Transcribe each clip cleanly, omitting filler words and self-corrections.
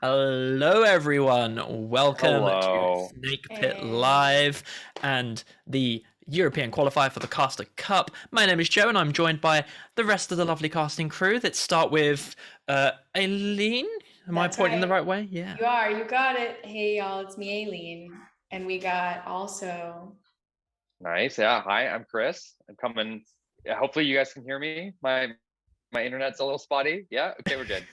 Hello, everyone. Welcome Hello. to Snake Pit Live and the European Qualifier for the Caster Cup. My name is Joe, and I'm joined by the rest of the lovely casting crew. Let's start with Aileen. Am I pointing the right way? Yeah. You are. You got it. Hey, y'all. It's me, Aileen. And we got also... Nice. Yeah. Hi, I'm Chris. I'm coming. Yeah, hopefully you guys can hear me. My internet's a little spotty. Yeah. Okay, we're good.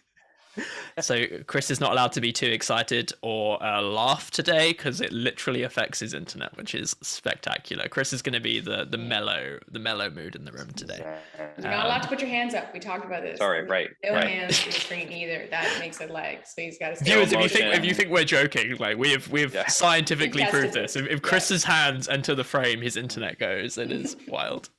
So Chris is not allowed to be too excited or laugh today because it literally affects his internet, which is spectacular. Chris is going to be the mellow mood in the room today. You're not allowed to put your hands up. We talked about this. Sorry, right. No right. hands on the screen either. That makes it lag. So he's got to. Viewers, if you think we're joking, like we've scientifically proved this. If Chris's hands enter the frame, his internet goes. It is wild.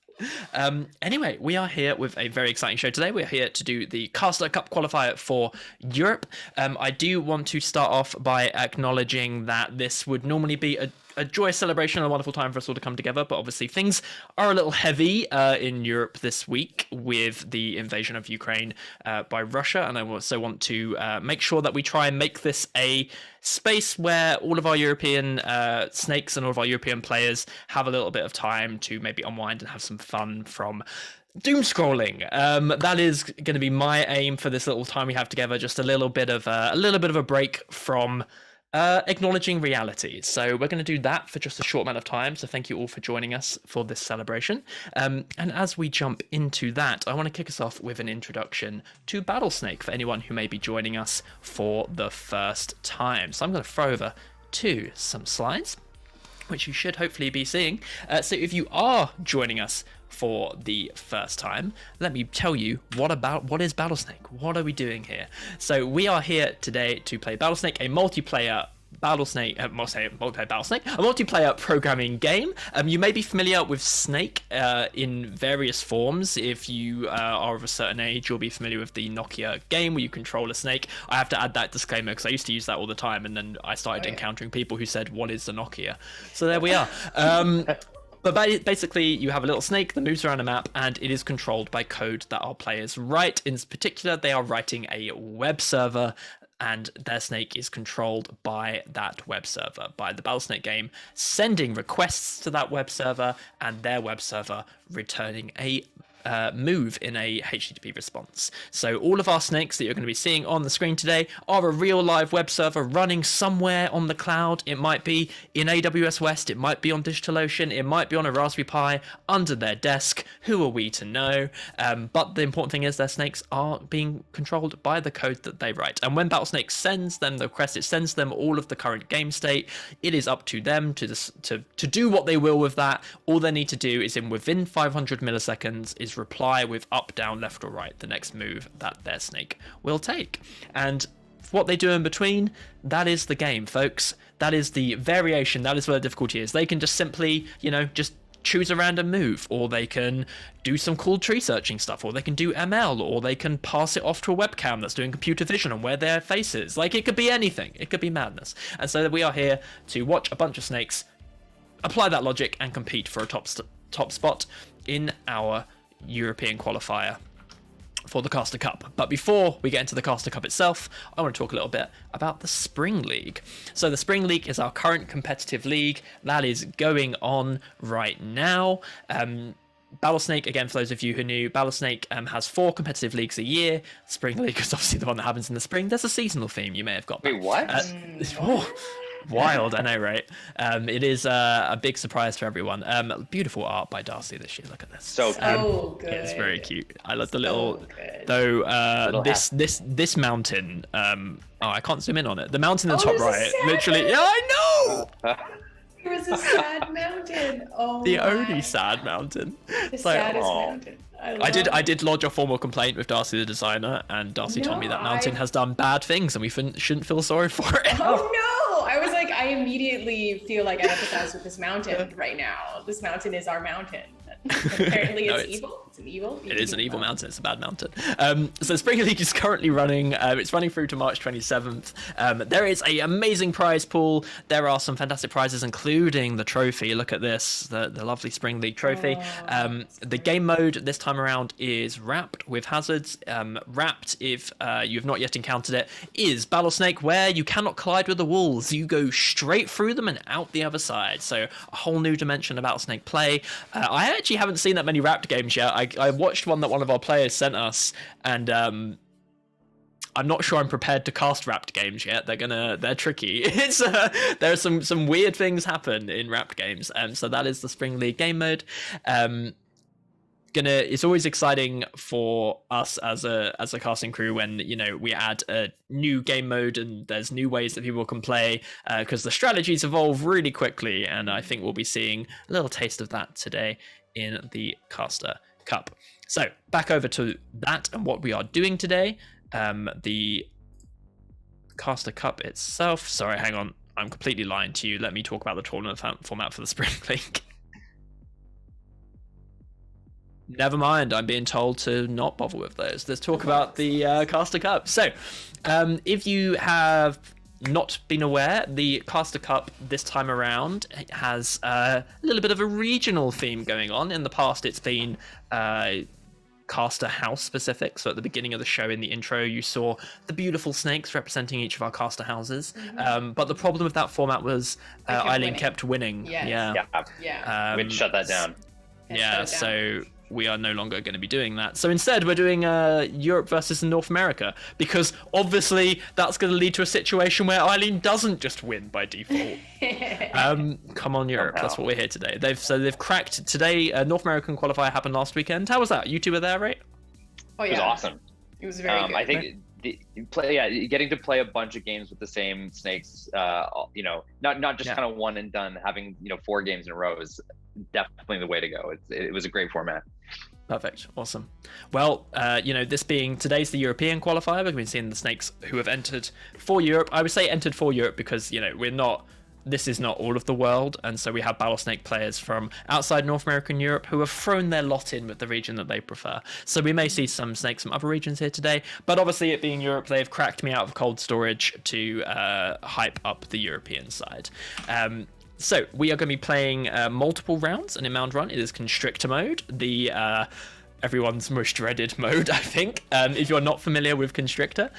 Anyway, we are here with a very exciting show today. We're here to do the Caster Cup qualifier for Europe. I do want to start off by acknowledging that this would normally be a joyous celebration and a wonderful time for us all to come together, but obviously things are a little heavy in Europe this week with the invasion of Ukraine by Russia, and I also want to make sure that we try and make this a space where all of our European snakes and all of our European players have a little bit of time to maybe unwind and have some fun from doom scrolling. That is going to be my aim for this little time we have together, just a little bit of a break from acknowledging reality. So we're going to do that for just a short amount of time. So thank you all for joining us for this celebration. And as we jump into that, I want to kick us off with an introduction to Battlesnake for anyone who may be joining us for the first time. So I'm going to throw over to some slides, which you should hopefully be seeing. So if you are joining us for the first time, let me tell you what is Battlesnake? What are we doing here? So we are here today to play Battlesnake, a multiplayer programming game. You may be familiar with Snake in various forms. If you are of a certain age, you'll be familiar with the Nokia game where you control a snake. I have to add that disclaimer because I used to use that all the time, and then I started encountering people who said, "What is the Nokia?" So there we are. But basically, you have a little snake that moves around a map, and it is controlled by code that our players write. In particular, they are writing a web server, and their snake is controlled by that web server, by the Battlesnake game, sending requests to that web server, and their web server returning a move in a HTTP response. So all of our snakes that you're going to be seeing on the screen today are a real live web server running somewhere on the cloud. It might be in AWS West, it might be on DigitalOcean, it might be on a Raspberry Pi under their desk. Who are we to know? But the important thing is their snakes are being controlled by the code that they write. And when Battlesnake sends them the request, it sends them all of the current game state. It is up to them to do what they will with that. All they need to do is within 500 milliseconds is reply with up, down, left, or right, the next move that their snake will take. And what they do in between, that is the game, folks. That is the variation. That is where the difficulty is. They can just simply, just choose a random move, or they can do some cool tree searching stuff, or they can do ML, or they can pass it off to a webcam that's doing computer vision on where their face is. Like, it could be anything. It could be madness. And so we are here to watch a bunch of snakes apply that logic and compete for a top spot in our European qualifier for the Caster Cup. But before we get into the Caster Cup itself, I want to talk a little bit about the Spring League. So the Spring League is our current competitive league that is going on right now. Battlesnake, again, for those of you who knew, Battlesnake has 4 competitive leagues a year. Spring League is obviously the one that happens in the spring. There's a seasonal theme, you may have got that. Wait, what? Wild, I know, right? It is a big surprise for everyone. Beautiful art by Darcy this year. Look at this. So good. Yeah, it's very cute. I love the little, though. This mountain. I can't zoom in on it. The mountain in the top right, literally. Yeah, I know. There was a sad mountain. Oh, the only sad mountain. The saddest mountain. I did lodge a formal complaint with Darcy the designer, and Darcy told me that mountain has done bad things and we shouldn't feel sorry for it. Oh no! I was like, I immediately feel like I empathize with this mountain right now. This mountain is our mountain. Apparently No, it's evil. It's an evil. It is an evil mountain. It's a bad mountain. So Spring League is currently running. It's running through to March 27th. There is a amazing prize pool. There are some fantastic prizes, including the trophy. Look at this, the lovely Spring League trophy. The game mode this time around is wrapped with hazards. Wrapped, if you have not yet encountered it, is Battlesnake, where you cannot collide with the walls. You go straight through them and out the other side. So a whole new dimension of Battlesnake play. I actually haven't seen that many wrapped games yet. I watched one that one of our players sent us, and I'm not sure I'm prepared to cast wrapped games yet. They're tricky. It's there are some weird things happen in wrapped games, so that is the Spring League game mode. It's always exciting for us as a casting crew when we add a new game mode and there's new ways that people can play, because the strategies evolve really quickly, and I think we'll be seeing a little taste of that today in the Caster Cup. So back over to that and what we are doing today. The Caster Cup itself. Sorry, hang on. I'm completely lying to you. Let me talk about the tournament format for the Spring League. Never mind. I'm being told to not bother with those. Let's talk about the Caster Cup. So, if you have not been aware, the Caster Cup this time around has a little bit of a regional theme going on. In the past, it's been caster house specific. So at the beginning of the show, in the intro, you saw the beautiful snakes representing each of our caster houses. But the problem with that format was Eileen kept winning. Yes. Yeah. We'd shut that down. So we are no longer going to be doing that. So instead, we're doing Europe versus North America, because obviously that's going to lead to a situation where Eileen doesn't just win by default. Come on, Europe. That's what we're here today. They've cracked today. North American qualifier happened last weekend. How was that? You two were there, right? Oh yeah. It was awesome. It was very good. I think getting to play a bunch of games with the same snakes, not just kind of one and done, having 4 games in a row is definitely the way to go. It was a great format. Perfect. Awesome. Well, this being today's the European qualifier, we've been seeing the snakes who have entered for Europe. I would say entered for Europe because this is not all of the world, and so we have Battlesnake players from outside North America and Europe who have thrown their lot in with the region that they prefer. So we may see some snakes from other regions here today, but obviously it being Europe, they've cracked me out of cold storage to hype up the European side. So we are going to be playing multiple rounds, and in round 1 it is Constrictor mode, the everyone's most dreaded mode, I think. If you're not familiar with Constrictor,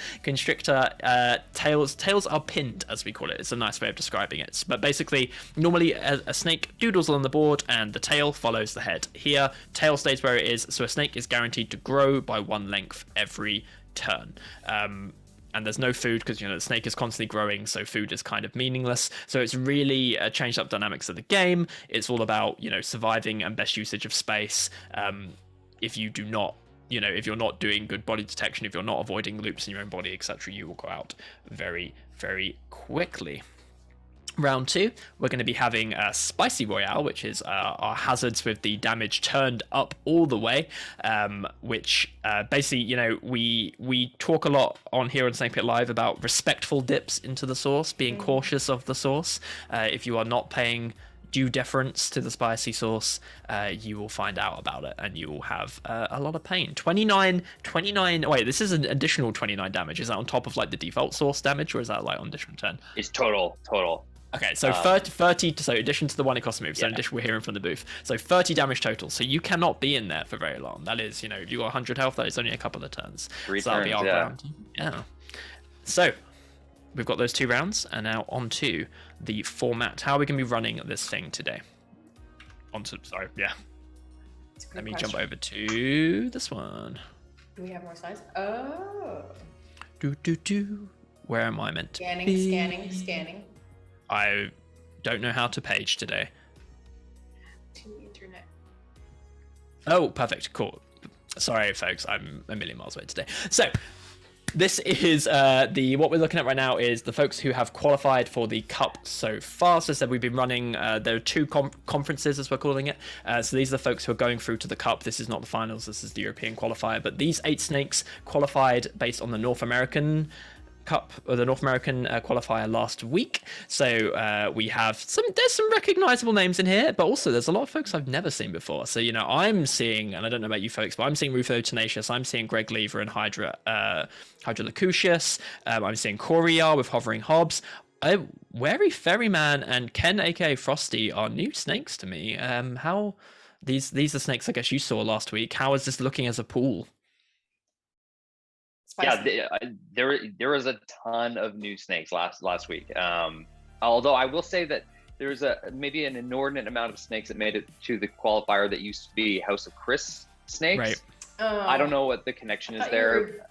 tails are pinned, as we call it. It's a nice way of describing it. But basically, normally a snake doodles along the board and the tail follows the head. Here, tail stays where it is, so a snake is guaranteed to grow by 1 length every turn. And there's no food because the snake is constantly growing, so food is kind of meaningless. So it's really changed up dynamics of the game. It's all about surviving and best usage of space. If you do not, if you're not doing good body detection, if you're not avoiding loops in your own body, etc., you will go out very, very quickly. Round 2, we're going to be having a Spicy Royale, which is our hazards with the damage turned up all the way, which basically, we talk a lot on here on Snake Pit Live about respectful dips into the source, being cautious of the source. If you are not paying due deference to the spicy sauce, you will find out about it and you will have a lot of pain. 29 wait, this is an additional 29 damage. Is that on top of like the default source damage, or is that like on additional 10? It's total. Okay, so 30, so addition to the one it costs move, so in addition we're hearing from the booth. So 30 damage total, so you cannot be in there for very long. That is, if you got 100 health, that is only a couple of turns. 3 so that'll turns, be our round. Yeah. So, we've got those 2 rounds, and now on to the format. How are we going to be running this thing today? Let me jump over to this one. Do we have more slides? Oh. Where am I meant to be? Scanning. I don't know how to page today. To the internet. Oh, perfect. Cool. Sorry, folks. I'm a million miles away today. So, this is what we're looking at right now is the folks who have qualified for the cup so far. So, we've been running, there are 2 conferences, as we're calling it. So these are the folks who are going through to the cup. This is not the finals, this is the European qualifier. But these 8 snakes qualified based on the North American Cup or the North American qualifier last week. So we have there's some recognizable names in here, but also there's a lot of folks I've never seen before. So, you know, I'm seeing, and I don't know about you folks, but I'm seeing Rufo Tenacious, I'm seeing Greg Lever and Hydra Lacutius, I'm seeing Coriar with Hovering Hobbs. Wary Ferryman and Ken aka Frosty are new snakes to me. How these are snakes I guess you saw last week. How is this looking as a pool? Spicy. Yeah, there was a ton of new snakes last week. Although I will say that there's maybe an inordinate amount of snakes that made it to the qualifier that used to be House of Chris snakes. Right. I don't know what the connection is there.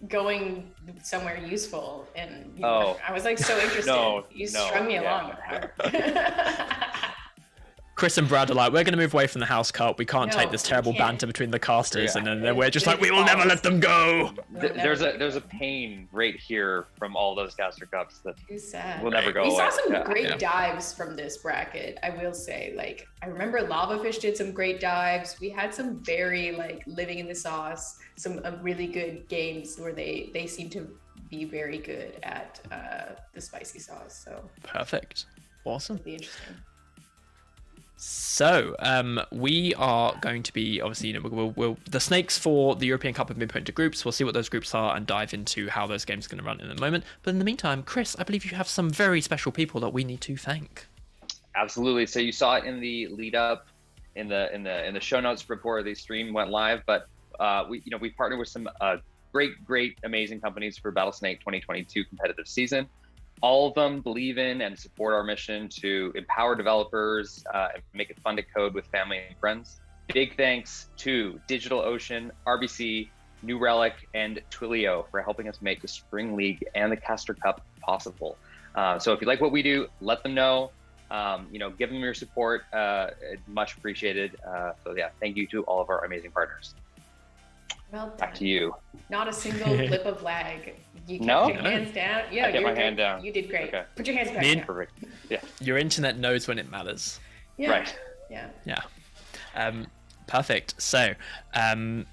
Going somewhere useful, and I was like so interested. You strung me along with her. Chris and Brad are like, we're going to move away from the house cult. We can't take this terrible banter between the casters, and then we're just like, we will never let them go. There's a pain right here from all those caster cups that will never go away. We saw some great dives from this bracket, I will say. Like, I remember Lavafish did some great dives. We had some very living in the sauce, some really good games where they seem to be very good at the spicy sauce. So perfect, awesome, it'll be interesting. So we are going to be obviously, we'll the snakes for the European Cup have been put into groups. We'll see what those groups are and dive into how those games are going to run in a moment. But in the meantime, Chris, I believe you have some very special people that we need to thank. Absolutely. So you saw it in the lead up, in the show notes before the stream went live. But we partnered with some great, amazing companies for Battlesnake 2022 competitive season. All of them believe in and support our mission to empower developers and make it fun to code with family and friends. Big thanks to DigitalOcean, RBC, New Relic, and Twilio for helping us make the Spring League and the Caster Cup possible. So if you like what we do, let them know. Give them your support. Much appreciated. So yeah, thank you to all of our amazing partners. Well done. Back to you. Not a single blip of lag. You kept your hands down. Yeah, I kept my hand down. You did great. Okay. Put your hands back down. Perfect. Yeah. Your internet knows when it matters. Yeah. Right. Yeah. Perfect. So, how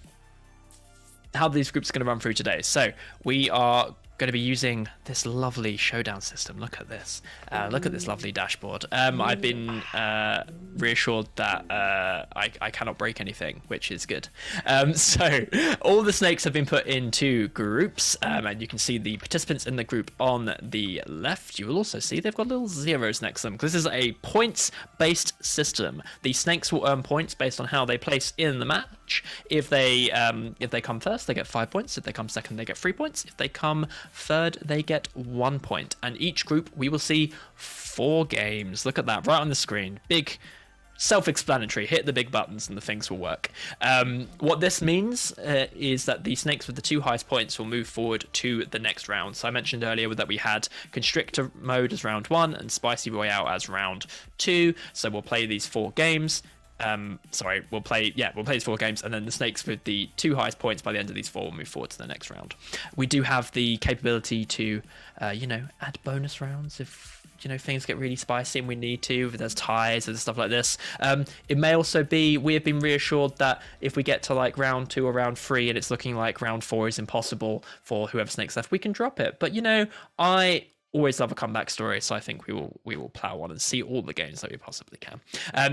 these groups are going to run through today. So we are going to be using this lovely showdown system. Look at this. Look at this lovely dashboard. I've been reassured that I cannot break anything, which is good. So all the snakes have been put into groups, and you can see the participants in the group on the left. You will also see they've got little zeros next to them because this is a points-based system. The snakes will earn points based on how they place in the match. If they come first, they get 5 points. If they come second, they get 3 points. If they come third, they get 1 point. And each group, we will see 4 games. Look at that right on the screen. Big, self-explanatory. Hit the big buttons and the things will work. What this means is that the snakes with the 2 highest points will move forward to the next round. So I mentioned earlier that we had Constrictor mode as round 1 and Spicy Royale as round 2. So we'll play these 4 games. We'll play these 4 games, and then the snakes with the 2 highest points by the end of these 4 will move forward to the next round. We do have the capability to, add bonus rounds if, things get really spicy and we need to, if there's ties and stuff like this. It may also be, we have been reassured that if we get to round 2 or round 3 and it's looking like round 4 is impossible for whoever snakes left, we can drop it. But, I always love a comeback story, so I think we will plow on and see all the games that we possibly can.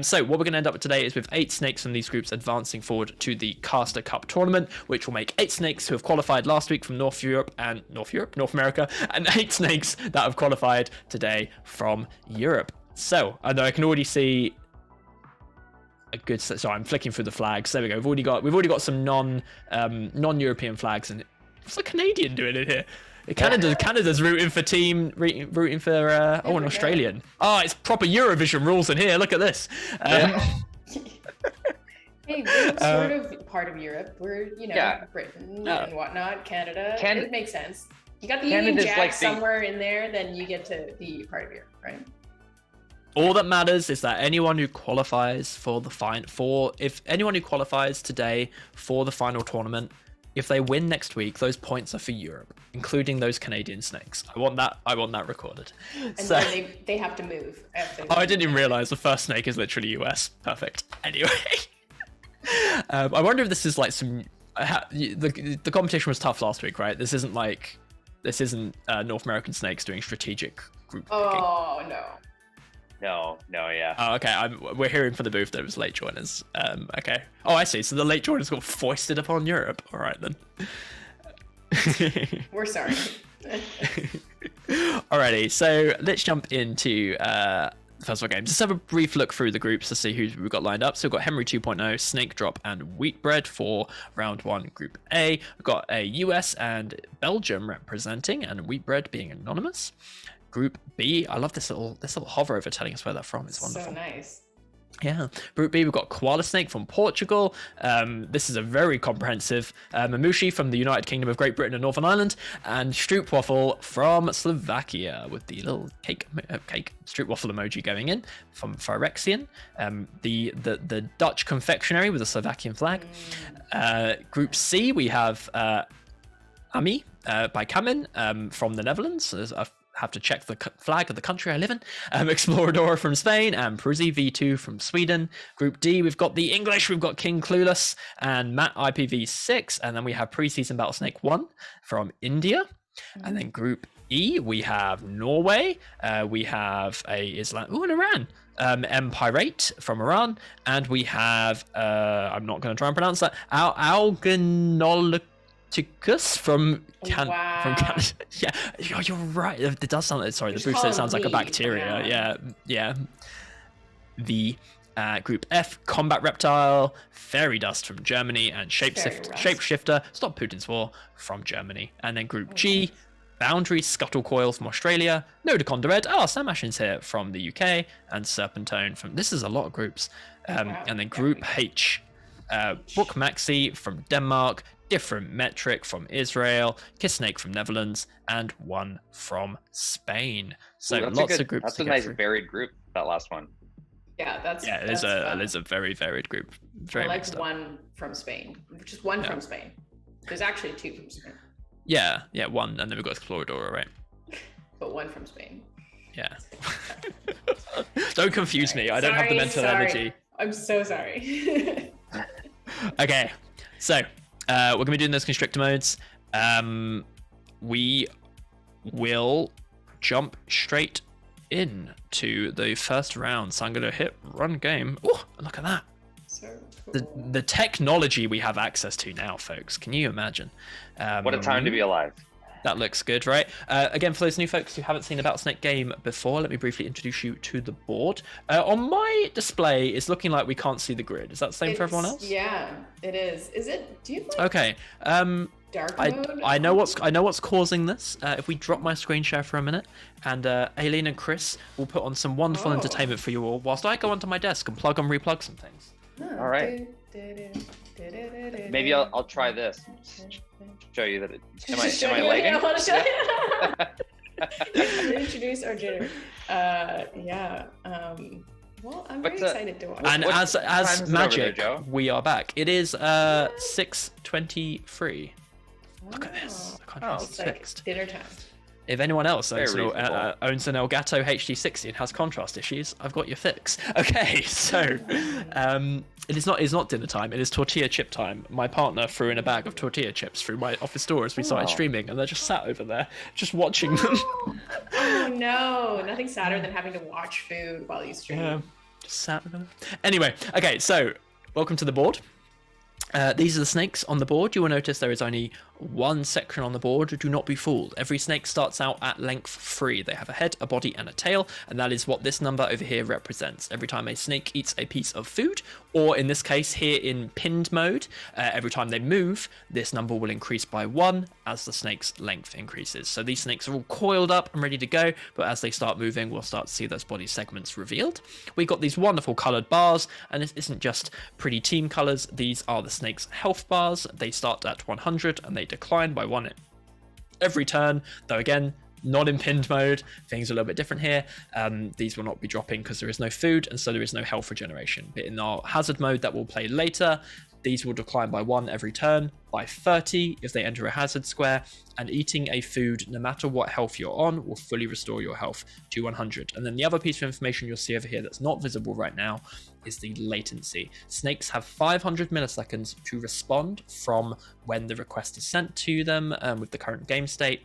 So what we're going to end up with today is with 8 snakes from these groups advancing forward to the Caster Cup tournament, which will make 8 snakes who have qualified last week from North America, and 8 snakes that have qualified today from Europe. So I can already see a good. So I'm flicking through the flags. There we go. We've already got some non-European flags, and what's a Canadian doing in here? Canada's rooting for an Australian. Oh, it's proper Eurovision rules in here. Look at this. Hey, we're sort of part of Europe. We're, Britain and whatnot, Canada. It makes sense. You got the Union Jack somewhere in there, then you get to be part of Europe, right? All that matters is that anyone who qualifies if anyone who qualifies today for the final tournament, if they win next week, those points are for Europe, including those Canadian snakes. I want that recorded. And then they have to move. I didn't even realize the first snake is literally US. Perfect. Anyway, I wonder if this is the competition was tough last week, right? This isn't like This isn't North American snakes doing strategic group picking. Oh no. No, yeah. Oh, okay. We're hearing from the booth that it was late joiners. Okay. Oh, I see. So the late joiners got foisted upon Europe. All right then. We're sorry. Alrighty, so let's jump into first of all games. Let's have a brief look through the groups to see who we've got lined up. So we've got Henry 2.0, Snake Drop, and Wheatbread for round 1, Group A. We've got a US and Belgium representing, and Wheatbread being anonymous. Group B, I love this little hover over telling us where they're from. It's wonderful. So nice. Yeah. Group B, we've got Qualifier from Portugal. This is a very comprehensive. Mamushi from the United Kingdom of Great Britain and Northern Ireland, and Stroopwafel from Slovakia with the little cake Stroopwafel emoji going in from Phyrexian. The Dutch confectionery with a Slovakian flag. Group C, we have Ami by Kamin from the Netherlands. There's have to check the flag of the country I live in. Exploradora from Spain and Pruzzi V2 from Sweden. Group D, we've got the English, we've got King Clueless and Matt IPv6, and then we have Preseason Battlesnake 1 from India. And then Group E, we have Norway, we have and Iran. Empirate from Iran, and we have I'm not going to try and pronounce that, Algonolicus from Canada. Yeah, you're right. It does sound. Sorry, the booth said it sounds like a bacteria. Yeah. The Group F, Combat Reptile, Fairy Dust from Germany, and Shapeshifter, Stop Putin's War from Germany. And then Group G, Boundary, Scuttle Coil from Australia, Nodaconda Red, Sam Ashen's here from the UK, and Serpentone from. This is a lot of groups. And then Group H, Book Maxi from Denmark, Different Metric from Israel, Kiss Snake from Netherlands, and one from Spain. So lots of groups. That's a nice varied group. That last one. Yeah, it is a very varied group. Very I like one from Spain. Just one from Spain. There's actually 2 from Spain. Yeah, one, and then we've got Exploradora, right? But one from Spain. Yeah. Don't confuse me. I don't have the mental energy. I'm so sorry. Okay, so we're going to be doing those Constrictor modes. We will jump straight in to the first round. So I'm going to hit run game. Oh, look at that. So cool. The technology we have access to now, folks. Can you imagine? What a time to be alive. That looks good, right? Again, for those new folks who haven't seen a Battlesnake game before, let me briefly introduce you to the board. On my display, it's looking like we can't see the grid. Is that the same for everyone else? Yeah, it is. Is it? Do you? Okay. Dark mode? I know what's causing this. If we drop my screen share for a minute, and Aileen and Chris will put on some wonderful entertainment for you all, whilst I go onto my desk and plug and replug some things. All right. Maybe I'll try this. Show you that am I lagging? I want to show you. Introduce our jitter. Well, I'm very excited to watch. And as magic, we are back. It is 6:23. Look at this. The contrast is fixed. Dinner time. If anyone else owns an Elgato HD60 and has contrast issues, I've got your fix. Okay, so it's not dinner time. It is tortilla chip time. My partner threw in a bag of tortilla chips through my office door as we started streaming, and they're just sat over there, just watching them. Oh no! Nothing sadder than having to watch food while you stream. Yeah, just sat there. Anyway, okay, so welcome to the board. These are the snakes on the board. You will notice there is only one section on the board. Do not be fooled. Every snake starts out at length 3. They have a head, a body, and a tail, and that is what this number over here represents. Every time a snake eats a piece of food, or in this case here in pinned mode, every time they move, this number will increase by 1 as the snake's length increases. So these snakes are all coiled up and ready to go, but as they start moving, we'll start to see those body segments revealed. We've got these wonderful coloured bars, and this isn't just pretty team colours. These are the snake's health bars. They start at 100 and they decline by 1 every turn, though again, Not in pinned mode. Things are a little bit different here. These will not be dropping because there is no food, and so there is no health regeneration. But in our hazard mode that we'll play later, these will decline by 1 every turn, by 30 if they enter a hazard square, and eating a food, no matter what health you're on, will fully restore your health to 100. And then the other piece of information you'll see over here that's not visible right now is the latency. Snakes have 500 milliseconds to respond from when the request is sent to them with the current game state.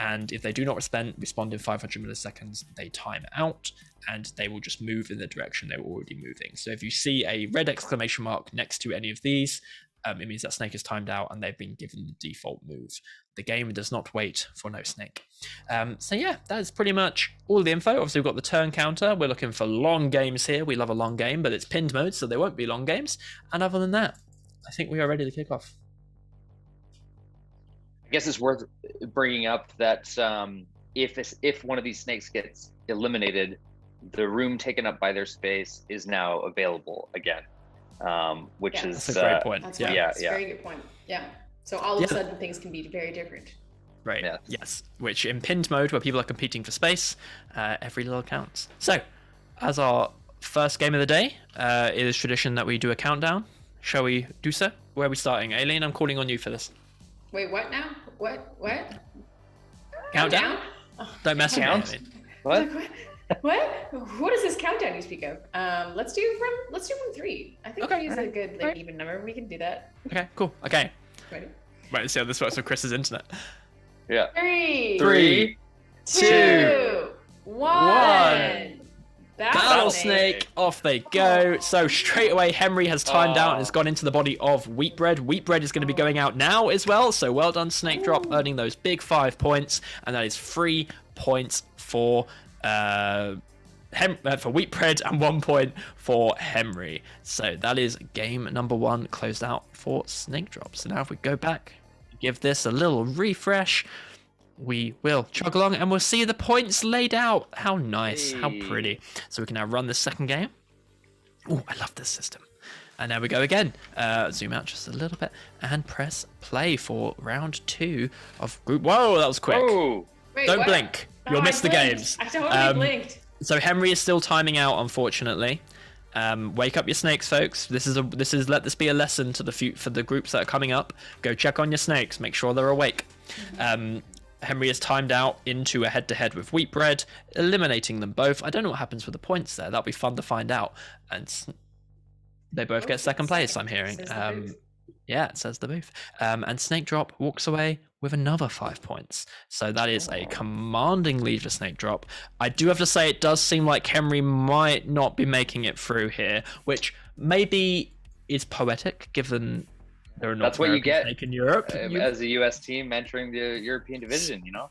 And if they do not respond in 500 milliseconds, they time out and they will just move in the direction they were already moving. So if you see a red exclamation mark next to any of these, it means that snake is timed out and they've been given the default move. The game does not wait for no snake. So yeah, that is pretty much all the info. Obviously, we've got the turn counter. We're looking for long games here. We love a long game, but it's pinned mode, so there won't be long games. And other than that, I think we are ready to kick off. I guess it's worth bringing up that if one of these snakes gets eliminated, the room taken up by their space is now available again, which is that's a great point. That's yeah, right. That's a very good point. Yeah. So all of a sudden things can be very different. Right. Yeah. Yes. Which in pinned mode, where people are competing for space, every little counts. So, as our first game of the day, it is tradition that we do a countdown. Shall we do so? Where are we starting? Aileen, I'm calling on you for this. Wait, what now? What? Countdown? Don't mess with me, Aileen. What? What is this countdown you speak of? Let's do from 3. I think 3 is a good even number. We can do that. Okay, cool. Okay. Ready? Right, let's see how this works with Chris's internet. Yeah. 3, 2, 1. Battlesnake, off they go. So straight away, Henry has timed out and has gone into the body of Wheatbread. Wheatbread is going to be going out now as well. So well done, Snake Drop, earning those big 5 points, and that is 3 points for Wheatbread and 1 point for Henry. So that is game number 1 closed out for Snake Drop. So now if we go back, give this a little refresh, we will chug along and we'll see the points laid out. How nice, how pretty. So we can now run the second game. Oh, I love this system. And there we go again. Zoom out just a little bit and press play for round 2 of group. Whoa, that was quick. Whoa. Wait, Don't what? blink. No, You'll miss the games. I totally blinked. So Henry is still timing out, unfortunately. Wake up your snakes, folks. This is let this be a lesson to for the groups that are coming up. Go check on your snakes. Make sure they're awake. Henry is timed out into a head-to-head with Wheatbread, eliminating them both. I don't know what happens with the points there. That'll be fun to find out. And they both get second place, I'm hearing. Yeah, it says the booth. And Snake Drop walks away with another 5 points. So that is a commanding lead for Snake Drop. I do have to say, it does seem like Henry might not be making it through here, which maybe is poetic, given there are not That's what you get snake in Europe. As a US team entering the European division, you know?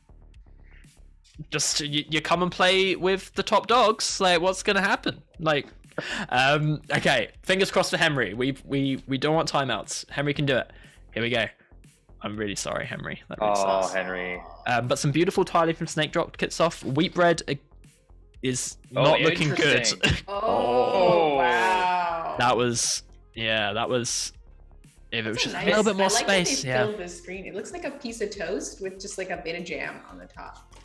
Just you come and play with the top dogs. Like, what's going to happen? Like, okay, fingers crossed for Henry. We don't want timeouts. Henry can do it. Here we go. I'm really sorry, Henry. That really sucks. Henry. But some beautiful tiling from Snake Drop kicks off. Wheatbread is not looking good. Wow. That was. If it was just a little bit more space, I like that they filled the screen. It looks like a piece of toast with just like a bit of jam on the top.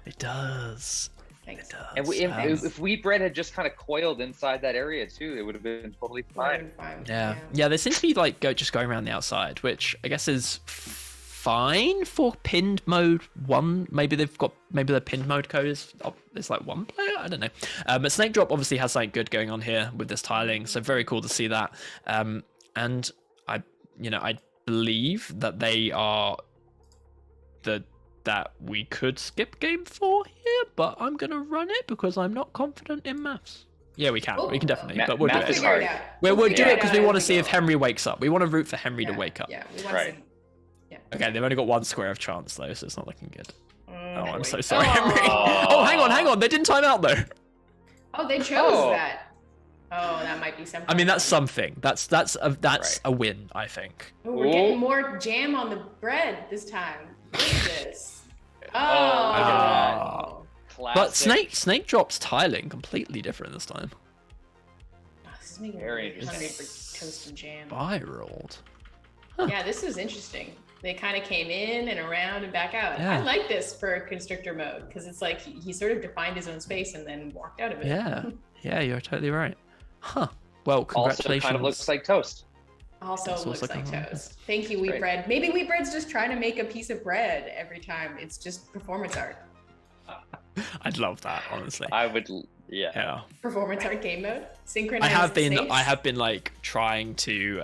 It does. Thanks. It does. And if Wheatbread had just kind of coiled inside that area too, it would have been totally fine. Yeah, they seem to be like just going around the outside, which I guess is fine for pinned mode 1. Maybe the pinned mode code is like 1 player. I don't know. But Snake Drop obviously has something good going on here with this tiling, so very cool to see that. And I believe that they are that we could skip game 4 here, but I'm gonna run it because I'm not confident in maths. Yeah, we can. We can definitely, but we'll do it. Hard. We'll do it because we want to see if Henry wakes up. We want to root for Henry to wake up. Yeah, we want to see. Yeah. Okay, they've only got 1 square of chance though, so it's not looking good. I'm so sorry, Henry. Oh, hang on. They didn't time out though. Oh, they chose that. Oh, that might be something. I mean, that's something. That's a win, I think. Oh, we're getting more jam on the bread this time. What is this? Oh. But Snake Drop's tiling completely different this time. This is making me Very hungry interesting. for toast and jam. Spiraled. Yeah, this is interesting. They kind of came in and around and back out. Yeah. I like this for Constrictor mode because it's like he sort of defined his own space and then walked out of it. Yeah, you're totally right. Huh. Well, congratulations. Also kind of looks like toast. Also looks like kind of toast. Thank you, Wheat Bread. Maybe Wheat Bread's just trying to make a piece of bread every time. It's just performance art. I'd love that, honestly. I would, yeah. Performance art game mode. Synchronized. I have been like trying to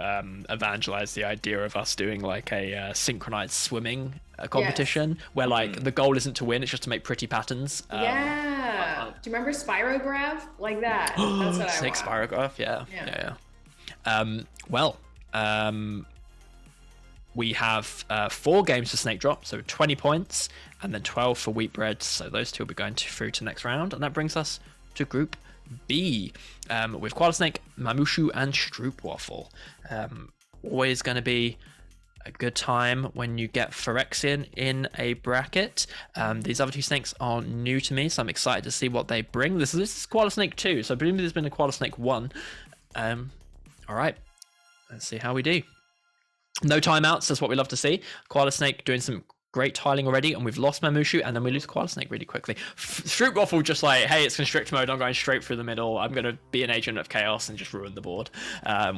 evangelize the idea of us doing like a synchronized swimming competition where like the goal isn't to win, it's just to make pretty patterns. Do you remember Spirograph? Like that. That's what Snake I want. Spirograph, yeah. We have 4 games for Snake Drop, so 20 points, and then 12 for Wheat Bread. So those two will be going through to next round, and that brings us to Group B with Qualisnake, Mamushu, and Stroopwafel. Always going to be a good time when you get Phyrexian in a bracket. These other 2 snakes are new to me, so I'm excited to see what they bring. This is Qualisnake 2, so presumably there's been a Qualisnake 1. All right, let's see how we do. No timeouts, that's what we love to see. Qualisnake doing some great tiling already, and we've lost Mamushu, and then we lose Qualisnake really quickly. Stroopwafel just like, hey, it's Constrict mode, I'm going straight through the middle, I'm going to be an agent of chaos and just ruin the board,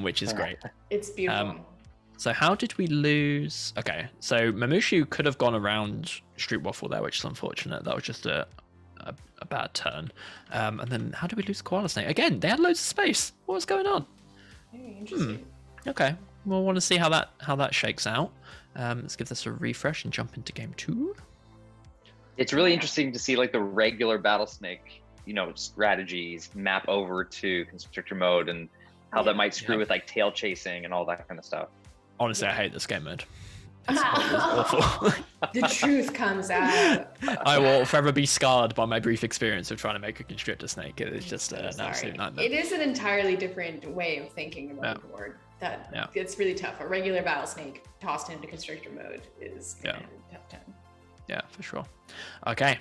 which is great. It's beautiful. So how did we lose? Okay, so Mamushu could have gone around Stroopwafel there, which is unfortunate. That was just a bad turn. And then how did we lose Qualisnake? Again, they had loads of space. What was going on? Very interesting. Okay, we'll want to see how that shakes out. Let's give this a refresh and jump into game 2. It's really interesting to see like the regular Battlesnake, strategies map over to Constrictor mode and how that might screw with like tail chasing and all that kind of stuff. Honestly, I hate this game mode. It's awful. The truth comes out. I will forever be scarred by my brief experience of trying to make a constrictor snake. It is just an absolute nightmare. It is an entirely different way of thinking about the board. It's really tough. A regular battle snake tossed into constrictor mode is kind of a tough time. Yeah, for sure. Okay,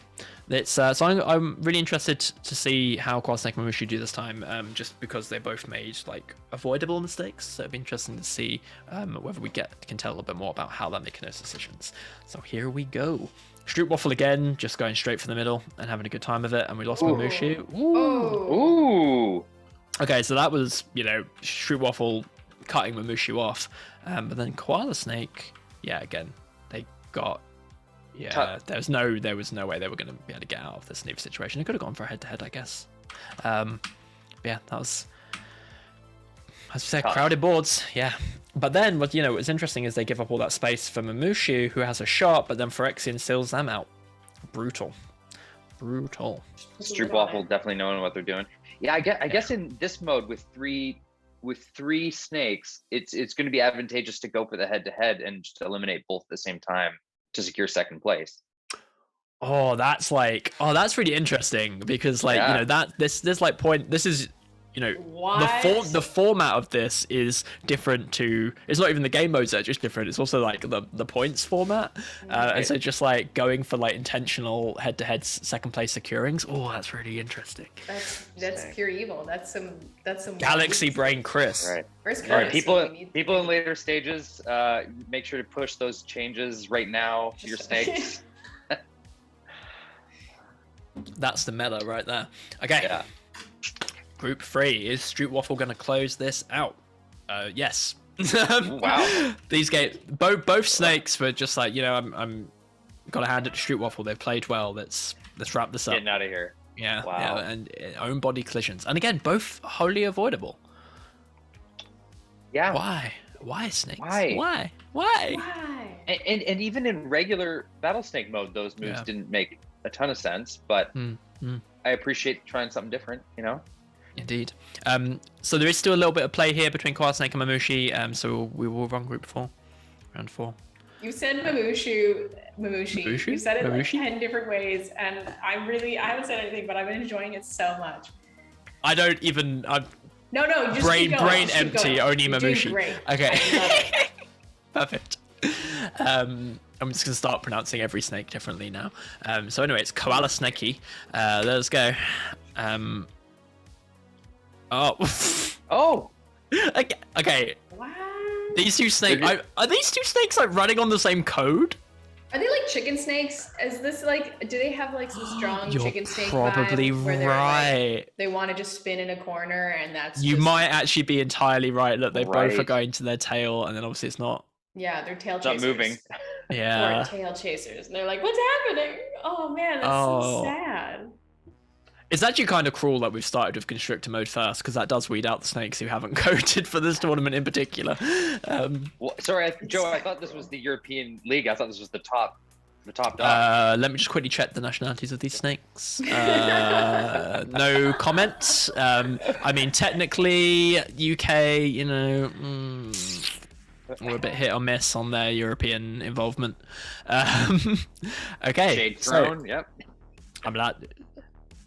so I'm really interested to see how Qualisnake and Mamushu do this time, just because they both made like avoidable mistakes. So it'd be interesting to see whether we can tell a little bit more about how they're making those decisions. So here we go. Stroopwafel again, just going straight for the middle and having a good time of it, and we lost Mamushu. Ooh. Okay, so that was Stroopwafel cutting Mamushu off, but then Qualisnake, again they got. There was no way they were going to be able to get out of this new situation. They could have gone for a head-to-head, I guess. That was, as I said, crowded boards. Yeah, but then what's interesting is they give up all that space for Mamushu, who has a shot, but then Phyrexian seals them out. Brutal. Stroopwafel definitely knowing what they're doing. Yeah, I guess in this mode with three snakes, it's going to be advantageous to go for the head-to-head and just eliminate both at the ssame time to secure second place. That's really interesting because this is the format of this is different to, it's not even the game modes that are just different, it's also like the points format, and so just like going for like intentional head-to-head second place securings. That's really interesting. That's pure evil. That's some galaxy brain Chris. Right. First All right, people in later stages, make sure to push those changes right now to your snakes. That's the meta right there. Okay. Yeah. Group 3, is Stroopwafel going to close this out? Yes. Wow. These games, both snakes were just like, I'm got to hand it to Stroopwafel. They've played well. Let's wrap this up. Getting out of here. Yeah. Wow. Yeah, and own body collisions, and again, both wholly avoidable. Yeah. Why snakes? Why? And even in regular Battlesnake mode, those moves didn't make a ton of sense, but I appreciate trying something different, Indeed. So there is still a little bit of play here between Qualisnake and Mamushi, so we will run group 4, round 4. You said Mamushi. You said it like 10 different ways, and I haven't said anything, but I've been enjoying it so much. I don't even... No, just brain empty, only Mamushi. Okay. Perfect. I'm just going to start pronouncing every snake differently now. So anyway, it's Koala Snakey. Let's go. Oh. Oh. Okay. What? These two snakes are these two snakes like running on the same code? Are they like chicken snakes? Is this like, do they have like some strong You're chicken snake probably vibe where they're right. like, they want to just spin in a corner and that's You just, might actually be entirely right. Look, they both are Right. going to their tail, and then obviously it's not. yeah, they're tail It's not chasers. moving. Yeah. Or tail chasers. And they're like, what's happening? Oh man, that's Oh. so sad. It's actually kind of cruel that we've started with Constrictor mode first, because that does weed out the snakes who haven't coded for this tournament in particular. Well, sorry, Joe. I thought this was the European League. I thought this was the top dog. Let me just quickly check the nationalities of these snakes. No comments. I mean, technically, UK, you know, we're a bit hit or miss on their European involvement. Okay. Shade thrown. Yep. I'm glad.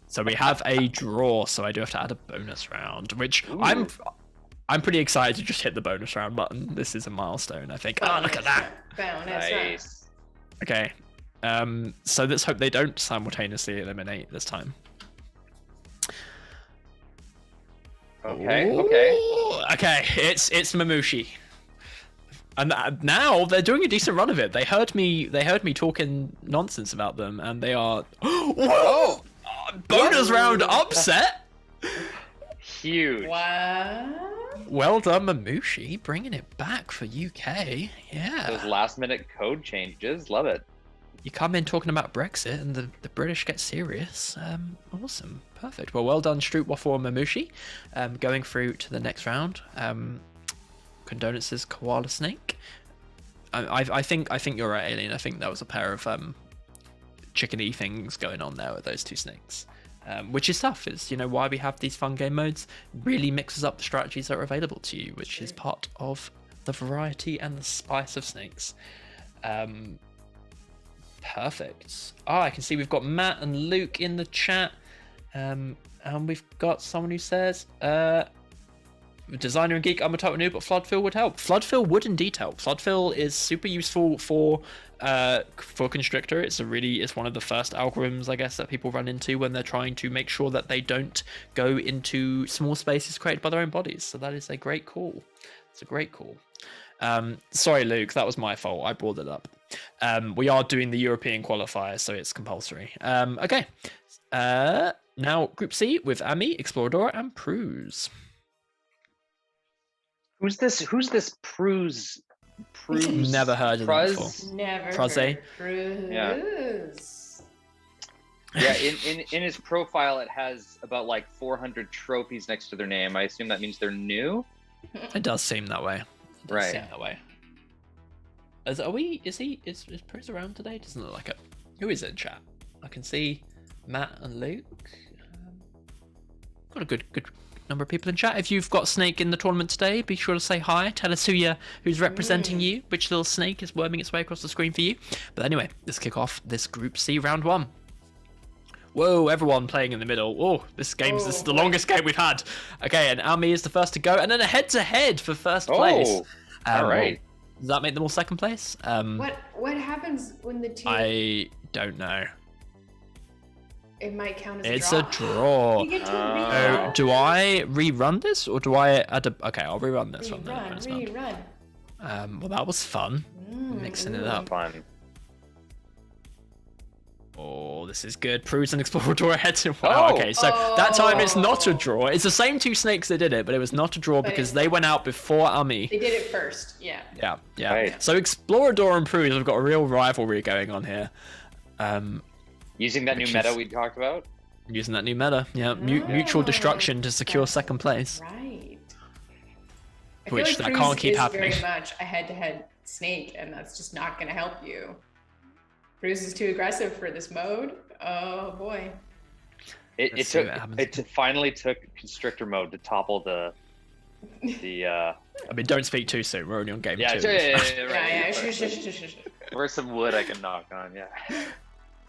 So we have a draw, so I do have to add a bonus round, which Ooh. I'm pretty excited to just hit the bonus round button. This is a milestone, I think. Oh, look at that. Bonus round. Nice. Okay. So let's hope they don't simultaneously eliminate this time. Okay. Ooh, Okay. Okay, it's Mamushi. And now they're doing a decent run of it. They heard me talking nonsense about them, and they are Oh, bonus round upset. huge. What? Well done, Mamushi, bringing it back for UK. Yeah. Those last-minute code changes. Love it. You come in talking about Brexit and the British get serious. Awesome. Perfect. Well done, Strootwaffle and Mamushi. Going through to the next round. Condolences, Koala Snake. I think you're right, Alien. I think that was a pair of chickeny things going on there with those two snakes. Which is tough. It's, you know, why we have these fun game modes. Really mixes up the strategies that are available to you, which is part of the variety and the spice of snakes. Perfect. Oh, I can see we've got Matt and Luke in the chat. And we've got someone who says, Designer and Geek, I'm a total noob, but Floodfill would help. Floodfill would indeed help. Floodfill is super useful for Constrictor. It's one of the first algorithms, I guess, that people run into when they're trying to make sure that they don't go into small spaces created by their own bodies. So that is a great call. It's a great call. Sorry, Luke, that was my fault. I brought it up. We are doing the European Qualifier, so it's compulsory. Okay. Now, Group C with Ami, Explorador, and Pruz. Who's this Pruz? Never heard of them before. Never Pruz. heard. Pruz. Yeah, in his profile, it has about like 400 trophies next to their name. I assume that means they're new. It does seem that way. It does Right. seem that way. Is Pruz around today? Doesn't look like it. Who is it in chat? I can see Matt and Luke. Got a good number of people in chat. If you've got Snake in the tournament today, be sure to say hi. Tell us who's representing you, which little snake is worming its way across the screen for you. But anyway, let's kick off this Group C round 1. Whoa, everyone playing in the middle. Oh, this is the longest game we've had. Okay, and Ami is the first to go, and then a head-to-head for first place. All right. Does that make them all second place? What happens when the two? I don't know. It might count as It's a a draw. You get to Oh, do I rerun this, or do I add a... Okay, I'll rerun this one then. rerun. Well, that was fun. Mixing it up. Fun. Oh, this is good. Pruz and Explorador ahead to... Wow, okay, so that time it's not a draw. It's the same two snakes that did it, but it was not a draw because they went out before Ami. They did it first, yeah. Yeah. Right. So Explorador and Pruz have got a real rivalry going on here. Using that new meta we talked about. Using that new meta, yeah. Mutual destruction to secure second place. Right. Which that Pruz can't keep is happening. Very much a head-to-head snake, and that's just not going to help you. Pruz is too aggressive for this mode. Oh boy. It finally took Constrictor mode to topple the. I mean, don't speak too soon. We're only on game 2. Yeah. Where's some wood I can knock on? Yeah.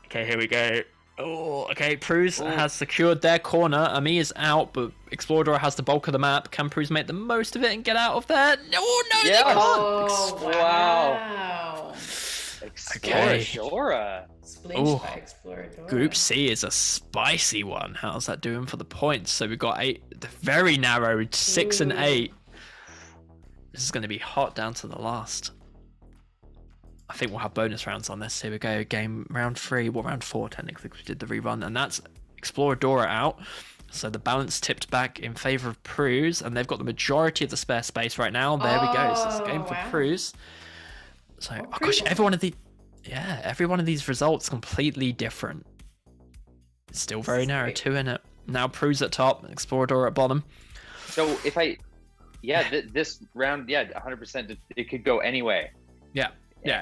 Okay, here we go. Oh, okay. Pruz has secured their corner. Ami is out, but Explorador has the bulk of the map. Can Pruz make the most of it and get out of there? No, they can't. Oh, wow. Okay. Explorador. Splinched by Explorador. Group C is a spicy one. How's that doing for the points? So we've got the very narrow 6 and 8. This is going to be hot down to the last. I think we'll have bonus rounds on this. Here we go. Game round 3, well, round 4 technically, because we did the rerun, and that's Exploradora out. So the balance tipped back in favor of Pruse, and they've got the majority of the spare space right now. There we go. So it's a game for Pruse. So, oh gosh, every one of these results completely different. It's still very narrow too, in it. Now Pruse at top, Exploradora at bottom. So if this round, 100%, it could go any way. Yeah,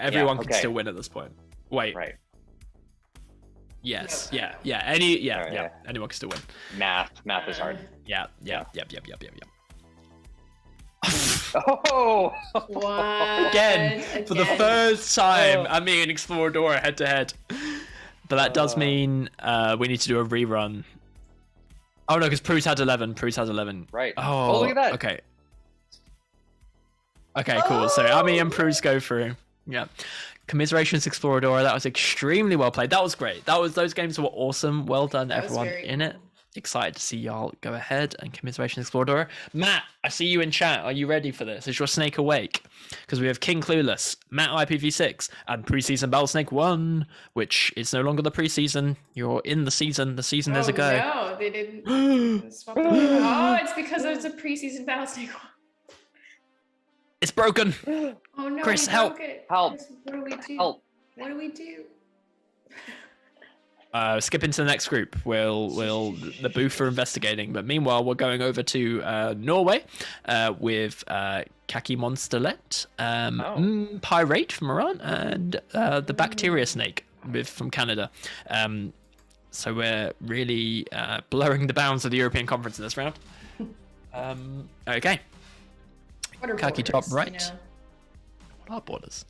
everyone can still win at this point. Wait. Right. Yes. Yeah. Anyone can still win. Math is hard. Yep. Oh! What? Again, for the first time, I mean, Exploradora head to head. But that does mean we need to do a rerun. Oh no, because Pruse had 11. Right. Oh, look at that. Okay, cool. So Ami and Pruse go through. Yeah. Commiserations, Exploradora. That was extremely well played. That was great. Those games were awesome. Well done, everyone in it. Excited to see y'all go ahead and Commiserations, Exploradora. Matt, I see you in chat. Are you ready for this? Is your snake awake? Because we have King Clueless, Matt IPv6, and preseason Battlesnake 1, which is no longer the preseason. You're in the season. The season is a go. No, they didn't swap them. Oh, it's because it's a preseason Battlesnake 1. It's broken. Oh no, Chris, help. Help. Chris, what do we do? Help. What do we do? Skip into the next group. We'll the booth for investigating. But meanwhile, we're going over to Norway with Kaki Monsterlet, Pirate from Iran, and the Bacteria Snake from Canada. So we're really blurring the bounds of the European Conference in this round. Okay. Kaki top right. Our borders.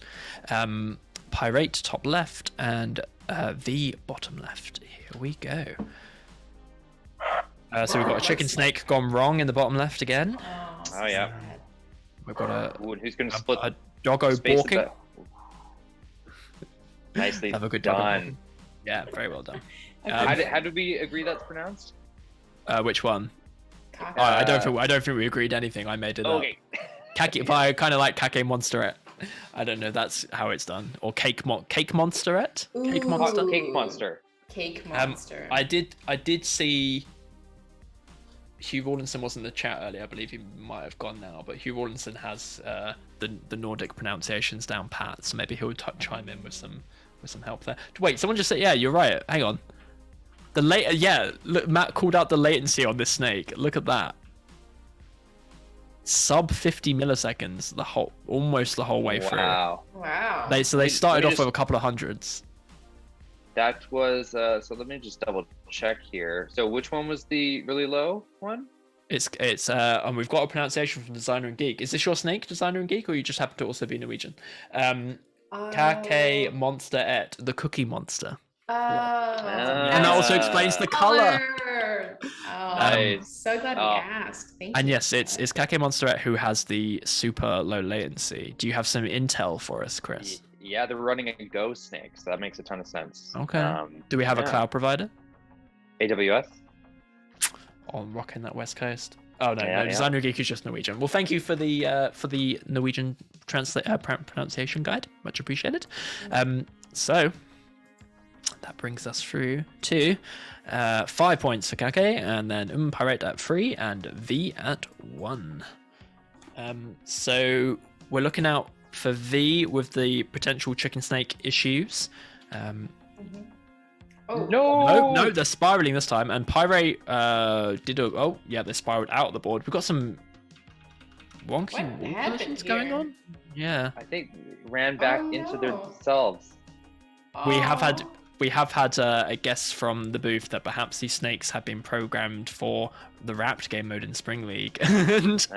Pirate top left, and V bottom left. Here we go. So we've got a chicken snake gone wrong in the bottom left again. Oh yeah. We've got a who's going to split a doggo balking. Nicely Have a good done. Yeah, very well done. How did we agree that's pronounced? Which one? I don't think we agreed anything. I made it up. Kaki, I kind of like Kake Monsterette. I don't know. That's how it's done. Or Cake Monsterette. Cake Monster. Cake Monster. I did see. Hugh Rawlinson was in the chat earlier. I believe he might have gone now, but Hugh Rawlinson has the Nordic pronunciations down pat, so maybe he'll chime in with some help there. Wait, someone just said, yeah, you're right. Hang on. Look, Matt called out the latency on this snake. Look at that. Sub 50 milliseconds almost the whole way through. Wow. They started off with a couple of hundreds. That was so let me just double check here. So which one was the really low one? It's and we've got a pronunciation from Designer and Geek. Is this your snake, Designer and Geek, or you just happen to also be Norwegian? Kake Monster et, the cookie monster. And that also explains the color. I'm so glad we asked. Thank you. And yes, it's Kake Monsterette who has the super low latency. Do you have some intel for us, Chris? Yeah, they're running a Go snake, so that makes a ton of sense. Okay. Do we have a cloud provider? AWS. On rocking that West Coast. Oh no, Designer Geek is just Norwegian. Well, thank you for the Norwegian pronunciation guide. Much appreciated. So that brings us through to 5 points for Kake, and then Pirate at 3 and V at 1. So we're looking out for V with the potential chicken snake issues. No, they're spiraling this time, and Pirate they spiraled out of the board. We've got some wonky wall positions going on. Yeah, I think ran back into themselves. We have had a guess from the booth that perhaps these snakes have been programmed for the Wrapped game mode in Spring League and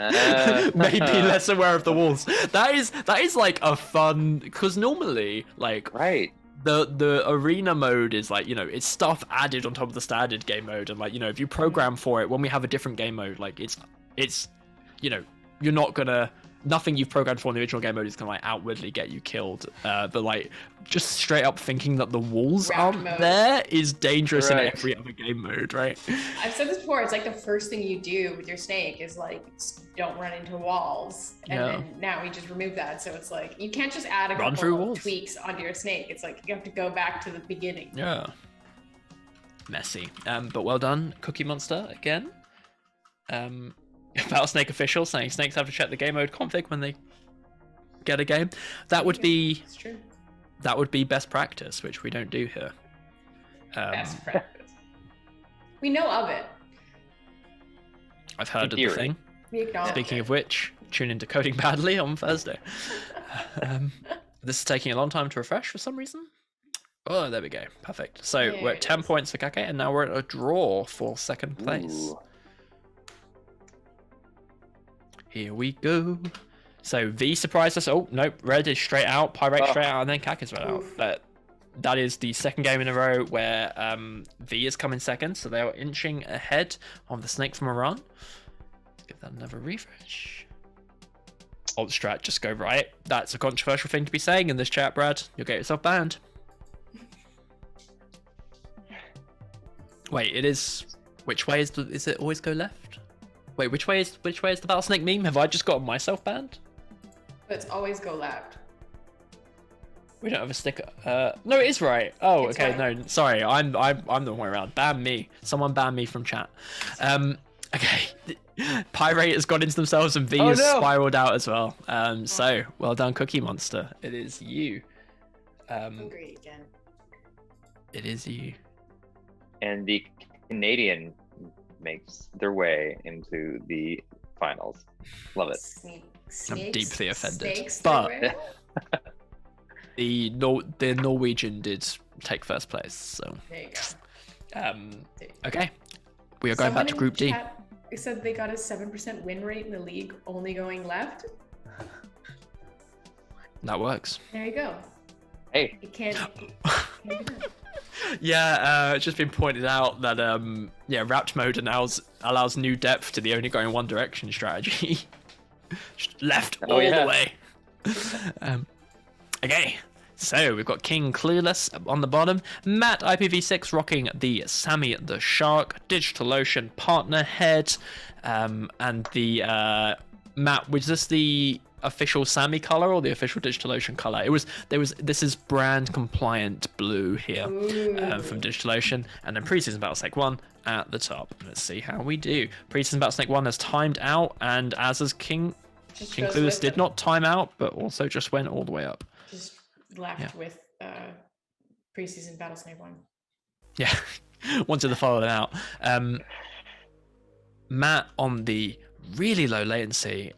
maybe less aware of the walls. That is like a fun, because normally the arena mode is like, it's stuff added on top of the standard game mode, and if you program for it when we have a different game mode, it's you're not gonna nothing you've programmed for in the original game mode is gonna like outwardly get you killed. But like just straight up thinking that the walls aren't there is dangerous in every other game mode, right? I've said this before. It's like the first thing you do with your snake is like don't run into walls, and then now we just remove that. So it's like you can't just add a couple of tweaks onto your snake. It's like you have to go back to the beginning. Yeah. Messy. But well done, Cookie Monster again. Battlesnake official saying snakes have to check the game mode config when they get a game. That would be best practice, which we don't do here. Best practice. We know of it. I've heard of the thing. Speaking of which, tune into Coding Badly on Thursday. This is taking a long time to refresh for some reason. Oh, there we go. Perfect. So we're at 10 points for Kake, and now we're at a draw for second place. Ooh. Here we go. So V surprised us. Oh, nope. Red is straight out. Pyrite straight out. And then Kak is right out. That is the second game in a row where V is coming second. So they are inching ahead of the snake from Iran. Let's give that another refresh. Alt strat, just go right. That's a controversial thing to be saying in this chat, Brad. You'll get yourself banned. Wait, it is... Which way is it always go left? Wait, which way is the Battlesnake meme? Have I just gotten myself banned? It's always go left. We don't have a sticker. No, it is right. Oh, it's okay. Right. No, sorry. I'm the wrong way around. Ban me. Someone ban me from chat. Okay. Pyrate has got into themselves and V has spiraled out as well. So well done, Cookie Monster. It is you. Hungry again. It is you. And the Canadian makes their way into the finals. Love it. I'm deeply offended. But the Norwegian did take first place. So there you go. Okay. We are going back to Group D. They said they got a 7% win rate in the league, only going left. That works. There you go. Hey. It can't Yeah, it's just been pointed out that wrapped mode allows new depth to the only going one direction strategy. Left all the way. Okay, so we've got King Clueless on the bottom, Matt IPv6 rocking the Sammy the Shark, Digitalocean partner head, and the Matt, was this the official Sammy color or the official DigitalOcean color? This is brand compliant blue here from DigitalOcean, and then preseason Battlesnake 1 at the top. Let's see how we do. Preseason Battlesnake 1 has timed out, and as is King Clueless did not time out, but also just went all the way up. Just left with preseason Battlesnake 1. Yeah, wanted to follow it out. Matt on the really low latency,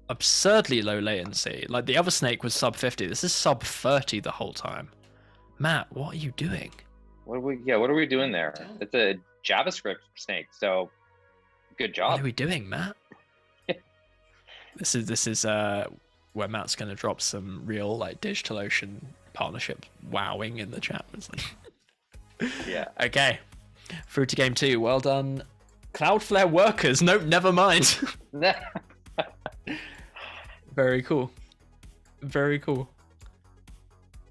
absurdly low latency. Like the other snake was sub 50. This is sub 30 the whole time. Matt, what are you doing? What are we doing there? It's a JavaScript snake, so good job. What are we doing, Matt? This is where Matt's gonna drop some real like DigitalOcean partnership wowing in the chat. Yeah. Okay. Through to game 2. Well done, Cloudflare workers. Nope, never mind. Very cool. Very cool.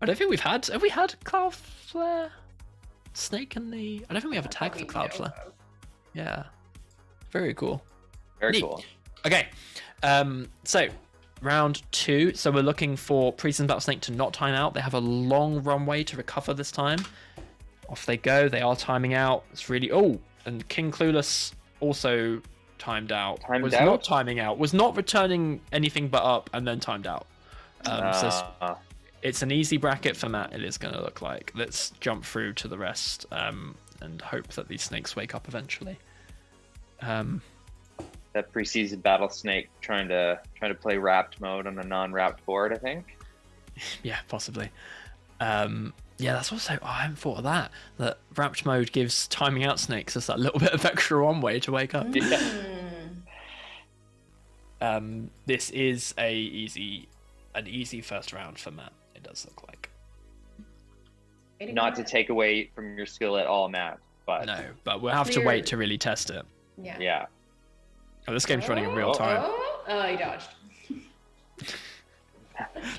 I don't think have we had Cloudflare snake in the... I don't think we have a tag for Cloudflare. Yeah. Very cool. Very cool. Okay. So round 2. So we're looking for Preseason Battlesnake to not time out. They have a long runway to recover this time. Off they go. They are timing out. It's really... Oh, and King Clueless also timed out. Not timing out. Was not returning anything but up and then timed out. So it's an easy bracket for Matt, it is going to look like. Let's jump through to the rest and hope that these snakes wake up eventually. That preseason Battlesnake trying to play wrapped mode on a non-wrapped board, I think. Yeah, possibly. Yeah, that's also... Oh, I haven't thought of that. That wrapped mode gives timing out snakes just that little bit of extra one way to wake up. Yeah. This is an easy first round for Matt, it does look like. Not to take away from your skill at all, Matt, but... No, but we'll have to wait to really test it. Yeah. Oh, this game's running in real time. Oh, he dodged.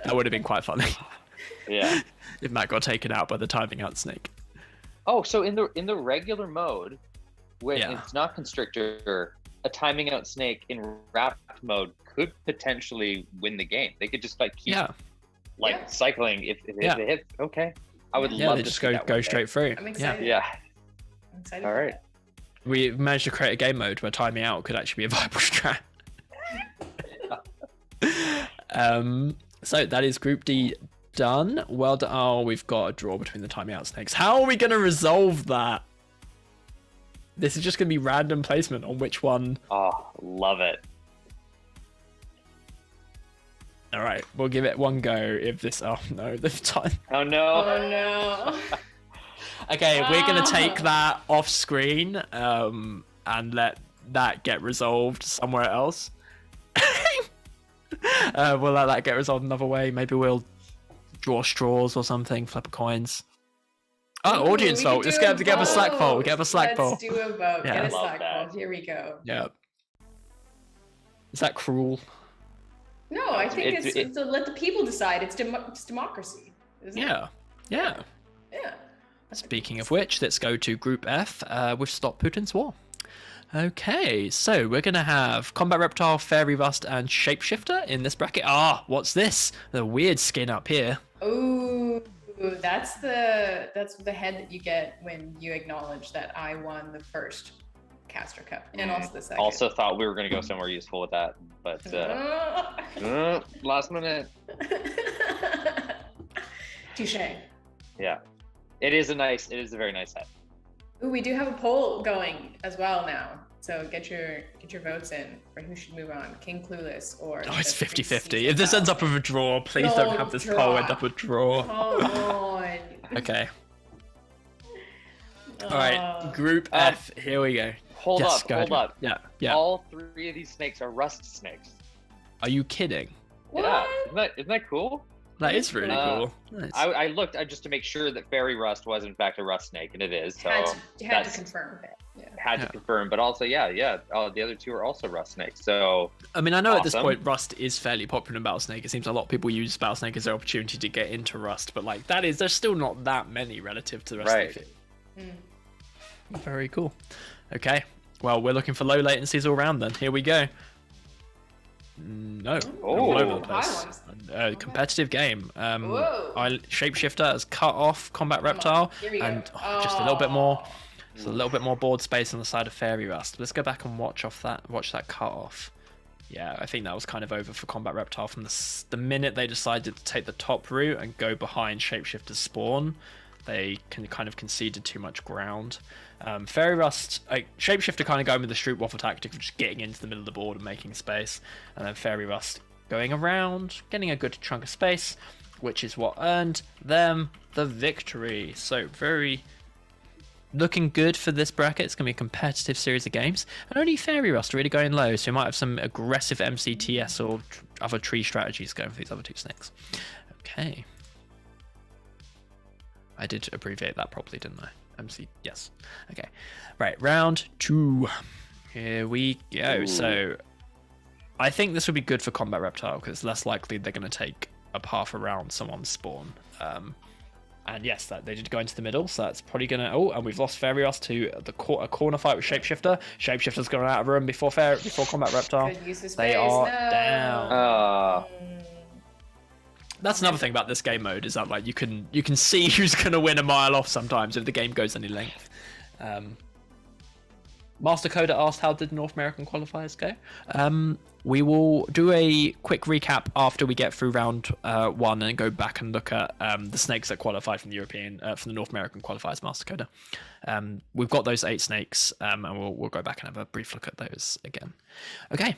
That would have been quite funny. Yeah. If Matt got taken out by the timing out snake. Oh, so in the regular mode, when Yeah. it's not Constrictor, a timing out snake in wrapped mode could potentially win the game. They could just like keep cycling if it hits. Okay, I would love they to just see that go one day. straight through. I'm excited. Yeah. I'm excited. All for right. that. We managed to create a game mode where timing out could actually be a viable strat. So that is Group D done. Well done. Oh, we've got a draw between the timing out snakes. How are we going to resolve that? This is just going to be random placement on which one. Oh, love it. All right, we'll give it one go. If this, oh no, the time. Oh no. Oh no. Okay, we're going to take that off screen and let that get resolved somewhere else. We'll let that get resolved another way. Maybe we'll draw straws or something, flip a coins. Oh, Ooh, audience we vote. could Let's do get a Slack poll. vote. Get a Slack poll. Let's do a vote. Yeah. Get a Love Slack that. poll. Here we go. Yeah. Is that cruel? No, I think It's- it's to let the people decide. It's democracy. Isn't it? Yeah. Yeah. Yeah. Speaking of which, let's go to Group F with Stop Putin's War. Okay, so we're going to have Combat Reptile, Fairy Rust, and Shapeshifter in this bracket. Ah, what's this? The weird skin up here. Ooh, that's the head that you get when you acknowledge that I won the first Caster Cup and also the second. Also thought we were going to go somewhere useful with that, but last minute. Touche. Yeah. It is a very nice head. Ooh, we do have a poll going as well now. So get your votes in for who should move on, King Clueless or. Oh, it's the 50-50. If this ends up with a draw, please don't have this poll end up with a draw. Come on. Okay. All right, Group F. Here we go. Hold Yes, up. go ahead. Yeah. Yeah. All three of these snakes are rust snakes. Are you kidding? What? Yeah. Isn't that cool? That is really Uh, cool. Nice. I looked just to make sure that fairy rust was in fact a rust snake, and it is. So Had to that's- confirm that. Yeah. had to confirm. But also, the other two are also rust snakes. So I mean, I know at this Awesome. point Rust is fairly popular in Battlesnake. It seems a lot of people use Battlesnake as their opportunity to get into Rust, but like there's still not that many relative to the rest Right. of it. Mm. Very cool. Okay, well, we're looking for low latencies all round then. Here we go. No, all over the high place. ones. Competitive game. Whoa. Shapeshifter has cut off Combat Reptile, Here we go. and just a little bit more. Just a little bit more board space on the side of Fairy Rust. Let's go back and watch that cut off. Yeah, I think that was kind of over for Combat Reptile from the minute they decided to take the top route and go behind Shapeshifter's spawn. They kind of conceded too much ground. Fairy Rust, Shapeshifter kind of going with the Stroop Waffle tactic of just getting into the middle of the board and making space, and then Fairy Rust going around, getting a good chunk of space, which is what earned them the victory. So very looking good for this bracket. It's going to be a competitive series of games, and only Fairy Rust are really going low, so we might have some aggressive MCTS or other tree strategies going for these other two snakes. Okay. I did abbreviate that properly, didn't I? Yes. Okay. Right, round 2. Here we go. Ooh. So I think this would be good for Combat Reptile because it's less likely they're going to take a path around someone's spawn. And yes, that they did go into the middle, so that's probably going to... Oh, and we've lost Fairy Rust to a corner fight with Shapeshifter. Shapeshifter's gone out of room before Combat Reptile. Good use of They space. are No. down. That's another thing about this game mode is that like you can see who's going to win a mile off sometimes if the game goes any length. Master Coder asked, how did North American qualifiers go? We will do a quick recap after we get through round 1 and go back and look at the snakes that qualified from the North American qualifiers. Master Coder. We've got those 8 snakes, and we'll go back and have a brief look at those again. Okay.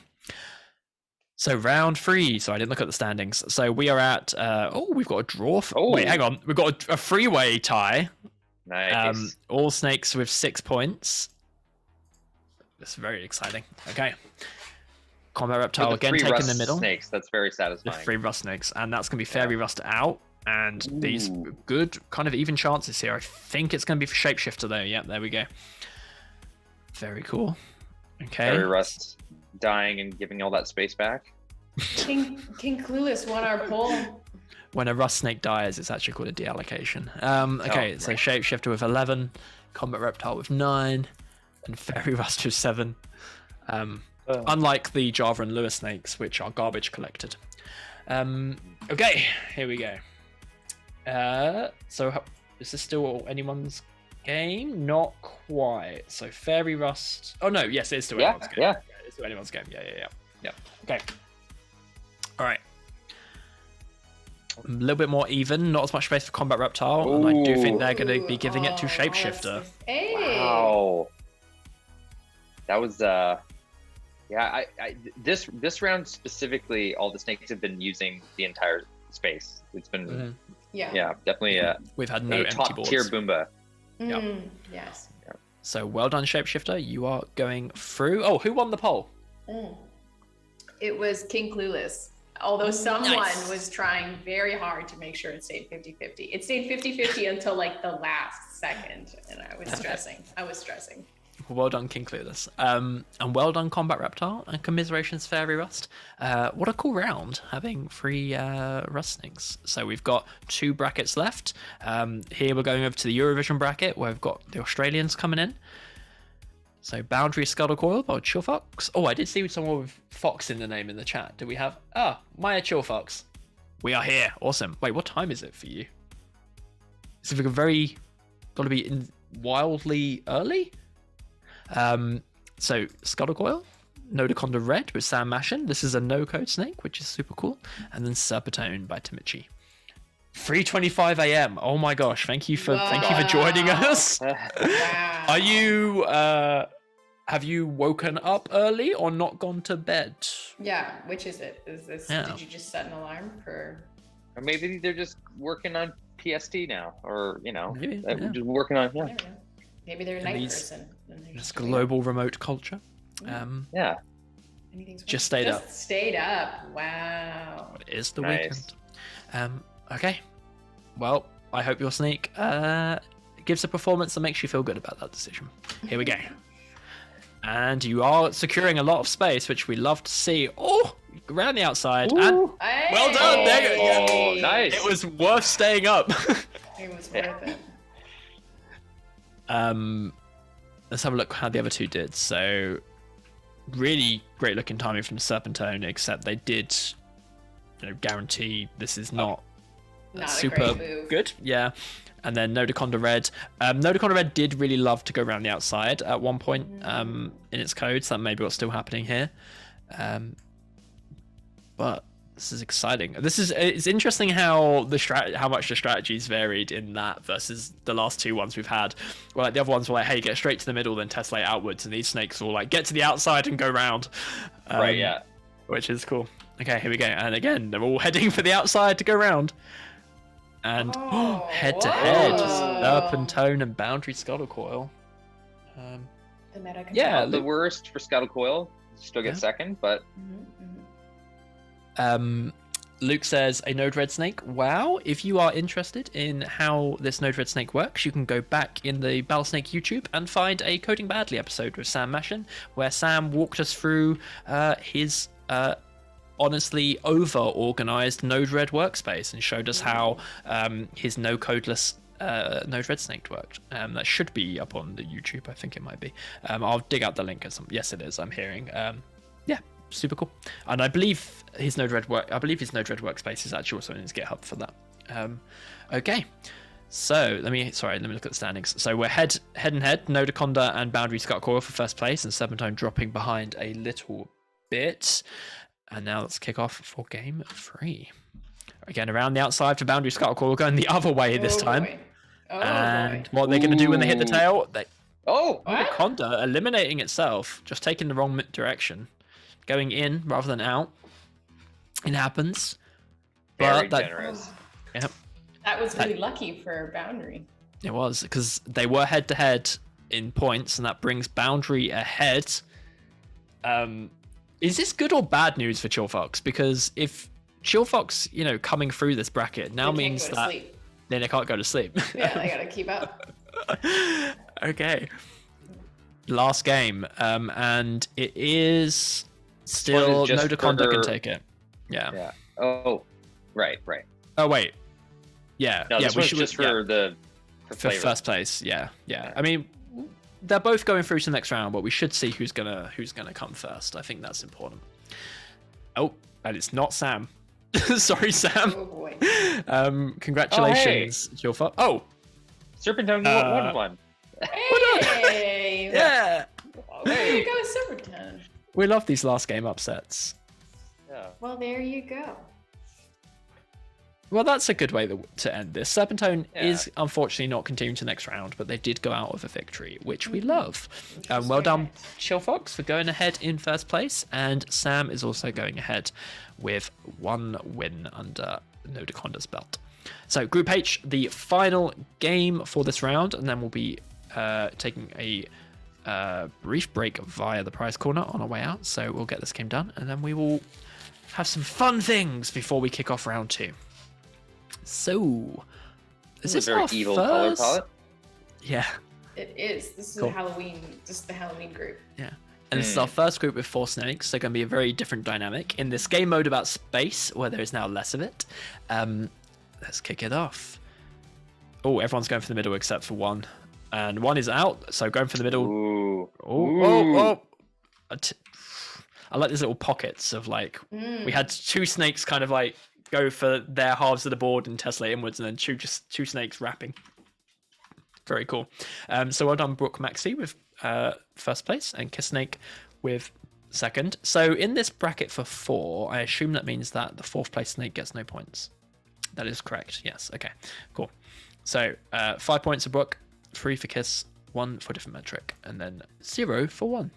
So round 3. So I didn't look at the standings. So we are at. We've got a draw. Wait, hang on. We've got a freeway tie. nice. All snakes with 6 points. That's very exciting. Okay. Combat Reptile the again three taking rust the middle. snakes. That's very The satisfying. 3 rust snakes, and that's gonna be Fairy Rust out. And these good kind of even chances here. I think it's gonna be for Shapeshifter though. Yep, there we go. Very cool. Okay. Fairy rust dying and giving all that space back. King Clueless won our poll. When a rust snake dies, it's actually called a deallocation. Okay, so right. Shapeshifter with 11, Combat Reptile with 9, and Fairy Rust with 7. Unlike the Java and Lewis snakes, which are garbage collected. Okay, here we go. So is this still anyone's game? Not quite. So Fairy Rust. Oh no, yes, it is still anyone's game. Yeah. It's still anyone's game. Yeah. Okay. All right. A little bit more even, not as much space for Combat Reptile, and I do think they're going to be giving it to Shapeshifter. Hey. Wow. That was yeah. This round specifically, all the snakes have been using the entire space. It's been yeah, definitely We've had no a empty top boards. tier Boomba. Yes. So well done, Shapeshifter. You are going through. Oh, who won the poll? It was King Clueless. Although someone Nice. was trying very hard to make sure it stayed 50-50. It stayed 50-50 until like the last second, and I was stressing. Well done, King Clueless. And well done, Combat Reptile, and commiserations, Fairy Rust. What a cool round, having 3 Rust Snakes. So we've got 2 brackets left. Here we're going over to the Eurovision bracket, where we've got the Australians coming in. So Boundary Scuttle Coil by Chill Fox. Oh, I did see someone with Fox in the name in the chat. Do we have... Maya Chill Fox. We are here. Awesome. Wait, what time is it for you? Is it very... Got to be wildly early? So Scuttle Coil, Nodoconda Red with Sam Mashin. This is a no-code snake, which is super cool. And then Serpentone by Timichi. 3:25 a.m. Oh my gosh! Thank you for joining us. Wow. Are you? Have you woken up early or not gone to bed? Yeah, which is it? Is this? Yeah. Did you just set an alarm for? Or maybe they're just working on PST now, or Maybe, just working on I don't know. Maybe they're a night person. And they're This just global remote culture. yeah. Anything's Just stayed up. Stayed up. Wow. It is the Nice. weekend. Okay. Well, I hope your snake gives a performance that makes you feel good about that decision. Here we go. And you are securing a lot of space, which we love to see. Oh, around the outside. Ooh. And Hey! well done. There you go. Oh, nice. it was worth staying up. It was worth it. Let's have a look how the other 2 did. So, really great looking timing from Serpentone, except they did guarantee this is not Not super a great move. good. Yeah. And then Nodoconda Red. Nodoconda Red did really love to go around the outside at one point in its code, so that may be what's still happening here. But this is exciting. It's interesting how how much the strategies varied in that versus the last 2 ones we've had. Well, like the other ones were like, hey, get straight to the middle, then tessellate outwards, and these snakes will like get to the outside and go round. Right. Yeah. Which is cool. Okay, here we go. And again, they're all heading for the outside to go round. And head to head, whoa. Serpentone and Boundary Scuttle Coil. The meta control. Yeah, The worst for Scuttle Coil. Still get second, but Luke says, a Node Red Snake. Wow. If you are interested in how this Node Red Snake works, you can go back in the Battlesnake YouTube and find a Coding Badly episode with Sam Mashin, where Sam walked us through his honestly over-organized Node Red workspace and showed us how his no-codeless Node Red Snake worked. That should be up on the YouTube. I think it might be. I'll dig out the link. Yes, it is. I'm hearing. Yeah, super cool. And I believe his Node Red workspace is actually also in his GitHub for that. Okay. So let me look at the standings. So we're head and head. Nodoconda and Boundary Scuttle Coil for first place, and Serpentone dropping behind a little bit. And now let's kick off for game 3. Again, around the outside for Boundary Scuttle Coil, going the other way this time. Boy. And what they're going to do when they hit the tail, Nodoconda eliminating itself, just taking the wrong direction, going in rather than out. It happens. Very generous. Yeah, That was really lucky for Boundary. it was, because they were head to head in points, and that brings Boundary ahead. Is this good or bad news for Chill Fox? Because if Chill Fox, coming through this bracket now means that then they can't go to sleep. Yeah, they gotta keep up. Okay. Last game, and it is still Nodoconda can take it. Yeah. Oh, right. Oh wait. Yeah. No, yeah. this was just for the for first place. Yeah. I mean, they're both going through to the next round, but we should see who's gonna come first. I think that's important. Oh, and it's not Sam. Sorry, Sam. Oh boy. Congratulations, it's your fault. Oh, Serpentine won one. Hey. yeah. There you go, Serpentine. We love these last game upsets. Yeah. Well, there you go. Well, that's a good way to end this. Serpentine is unfortunately not continuing to the next round, but they did go out with a victory, which we love. Well done, Chill Fox, for going ahead in first place, and Sam is also going ahead with 1 win under Nodaconda's belt. So, Group H, the final game for this round, and then we'll be taking a brief break via the prize corner on our way out. So we'll get this game done, and then we will have some fun things before we kick off round 2. So, is this a very our evil first? color palette? Yeah. It is. This is Cool. a Halloween. This is the Halloween group. Yeah. And this is our first group with 4 snakes, so going to be a very different dynamic in this game mode about space, where there is now less of it. Let's kick it off. Oh, everyone's going for the middle except for 1, and 1 is out. So going for the middle. Ooh. Oh. I like these little pockets of like we had 2 snakes kind of like go for their halves of the board and Tesla inwards, and then two snakes wrapping. Very cool. So well done, Brooke Maxey with first place, and Kiss Snake with second. So in this bracket for 4, I assume that means that the 4th place snake gets no points. That is correct. Yes. Okay. Cool. So 5 points for Brooke, 3 for Kiss, 1 for different metric, and then 0 for 1.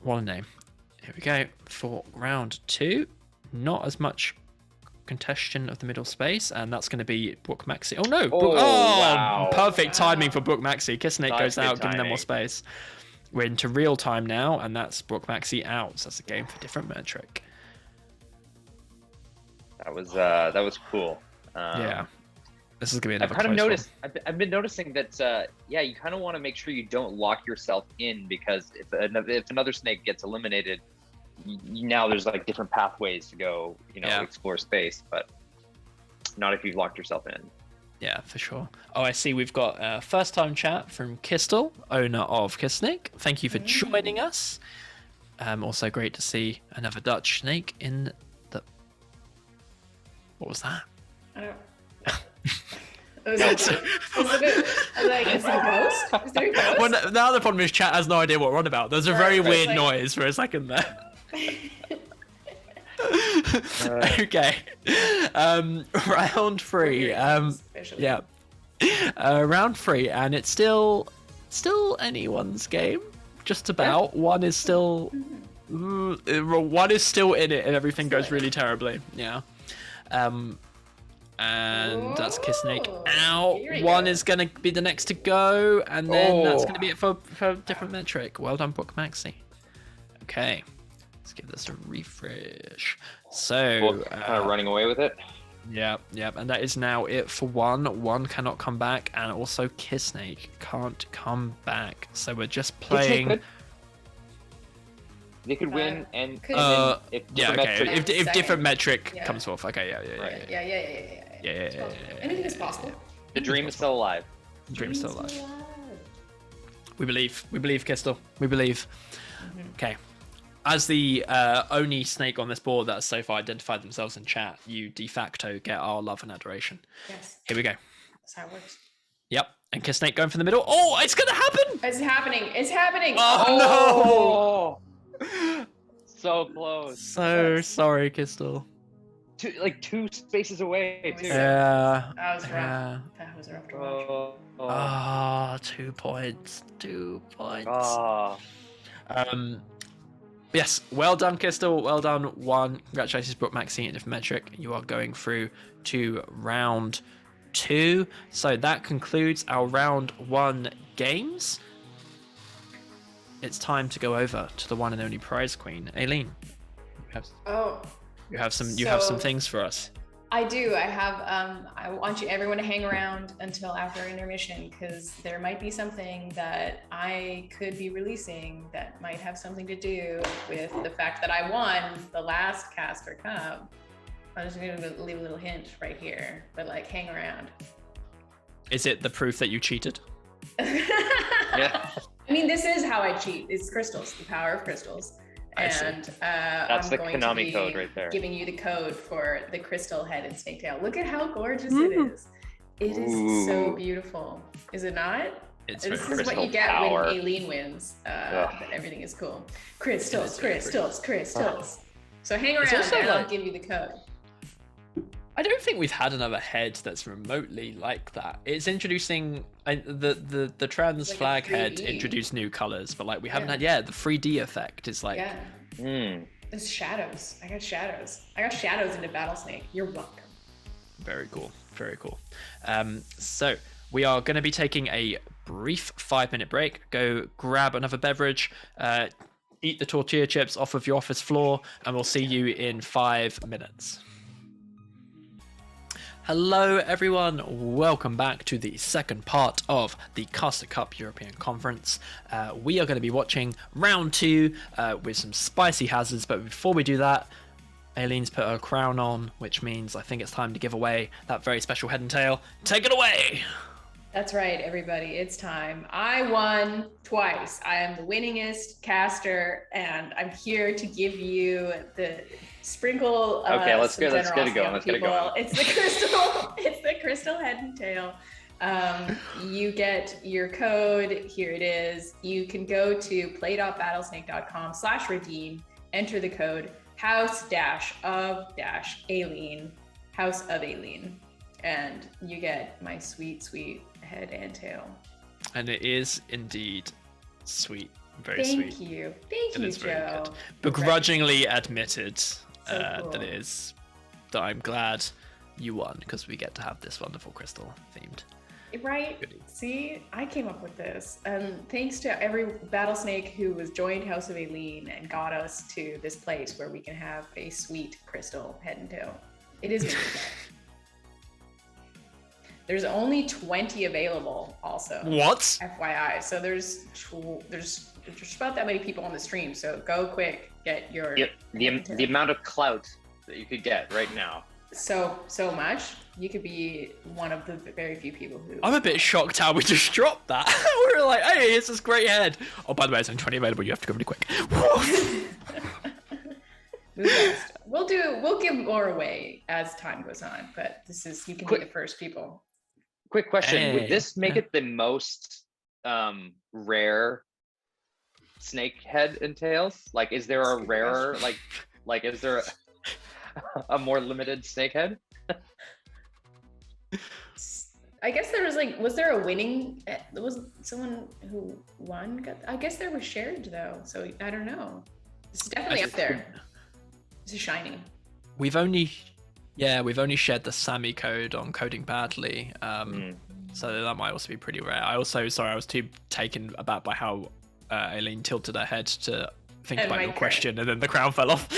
What a name. Here we go for round 2. Not as much contention of the middle space, and that's going to be Brooke Maxey. Oh no! Wow. Perfect timing for Brooke Maxey. Kiss Snake goes Good out, giving them more timing. space. We're into real time now, and that's Brooke Maxey out. So that's a game for different metric. That was cool. Yeah. This is going to be I've another kind of close noticed. I've been noticing that. You kind of want to make sure you don't lock yourself in, because if another snake gets eliminated, now there's like different pathways to go. Explore space, but not if you've locked yourself in. Yeah, for sure. Oh, I see we've got a first-time chat from Kistel, owner of Kiss Snake. Thank you for joining us. Also great to see another Dutch snake in the... What was that? I don't. Is it a ghost? Is there a ghost? Well, now the problem is chat has no idea what we're on about. There's a very weird noise for a second there. Okay. Round 3. Yeah. Round 3, and it's still anyone's game. Just about. One is still in it, and everything goes really terribly. Yeah. And that's Kiss Snake out. One is going to be the next to go, and then that's going to be it for a different metric. Well done, Brooke Maxey. Okay, let's give this a refresh. So, kind of running away with it. Yeah, and that is now it for 1. 1 cannot come back, and also Kiss Snake can't come back. So we're just playing. They could win, and if different metric comes forth. Okay, Yeah. Anything is possible. The dream is still alive. The dream is still alive. We believe, Kistel. We believe. Okay. As the only snake on this board that has so far identified themselves in chat, you de facto get our love and adoration. Yes. Here we go. That's how it works. Yep. And Kiss Snake going for the middle. Oh, it's going to happen! It's happening! Oh, no! So close. So sorry, Kistel. 2 spaces away, too. Yeah. That was rough. That was rough to watch. 2 points. 2 points. Yes, well done, Kistel. Well done. 1. Congratulations, Brooke Maxey, and different metric. You are going through to round 2. So that concludes our round 1 games. It's time to go over to the one and only prize queen, Aileen. You have some things for us. I do. I have. I want everyone to hang around until after intermission because there might be something that I could be releasing that might have something to do with the fact that I won the last Caster Cup. I'm just going to leave a little hint right here, but like, hang around. Is it the proof that you cheated? Yeah. I mean, this is how I cheat. It's crystals, the power of crystals. And that's the Konami code right there. Giving you the code for the crystal head and snake tail. Look at how gorgeous it is. It is so beautiful. Is it not? This is what you get power. when Aileen wins. Everything is cool. Crystals, crystals, crystals. So hang around and I'll give you the code. I don't think we've had another head that's remotely like that. It's introducing the trans like flag head introduced new colors, but like we haven't had the 3D effect is like There's shadows. I got shadows. I got shadows into Battlesnake. You're welcome. Very cool. Very cool. So we are going to be taking a brief 5-minute break. Go grab another beverage, eat the tortilla chips off of your office floor, and we'll see you in 5 minutes. Hello everyone, welcome back to the second part of the Caster Cup European Conference. We are going to be watching round 2 with some spicy hazards, but before we do that, Aileen's put her crown on, which means I think it's time to give away that very special head and tail. Take it away! That's right, everybody. It's time. I won twice. I am the winningest caster, and I'm here to give you the sprinkle. Okay, let's get it going. Let's get it going. It's the crystal. It's the crystal head and tail. You get your code. Here it is. You can go to play.battlesnake.com/redeem. Enter the code house-of-Aileen, House of Aileen, and you get my sweet, sweet head and tail. And it is indeed sweet. Very sweet. Thank you. Thank you, Joe. Begrudgingly admitted cool. that I'm glad you won because we get to have this wonderful crystal themed. Right? Goodie. See, I came up with this. And thanks to every Battlesnake who was joined House of Aileen and got us to this place where we can have a sweet crystal head and tail. It is going to be good. There's only 20 available also. What? FYI. So there's about that many people on the stream. So go quick, get your... Yep. The amount of clout that you could get right now. So much. You could be one of the very few people who... I'm a bit shocked how we just dropped that. We were like, hey, it's this great head. Oh, by the way, it's only 20 available. You have to go really quick. We'll give more away as time goes on, but you can be the first people. Quick question: Hey. Would this make it the most rare snake head and tails? Like, is there a rarer like is there a more limited snake head? I guess there was there a winning? There was someone who won. I guess there was shared though, so I don't know. It's definitely up there. It's shiny. We've only shared the Sammy code on Coding Badly, so that might also be pretty rare. I was too taken aback by how Aileen tilted her head to think about your question, and then the crown fell off.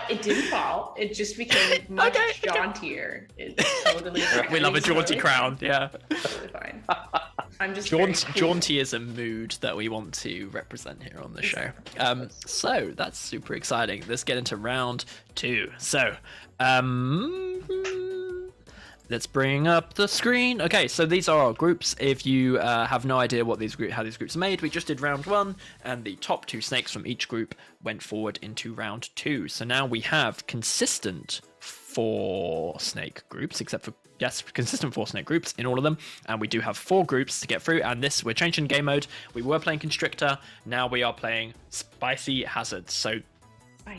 It didn't fall. It just became much jauntier. It's totally. We love a jaunty crown. Yeah. Totally fine. I'm just jaunty is a mood that we want to represent here on the show. So that's super exciting. Let's get into round 2. So, let's bring up the screen. Okay, so these are our groups. If you have no idea how these groups are made, we just did round 1, and the top 2 snakes from each group went forward into round 2. So now we have consistent 4 snake groups, consistent 4 snake groups in all of them, and we do have 4 groups to get through. And we're changing game mode. We were playing Constrictor, now we are playing Spicy Hazards. So.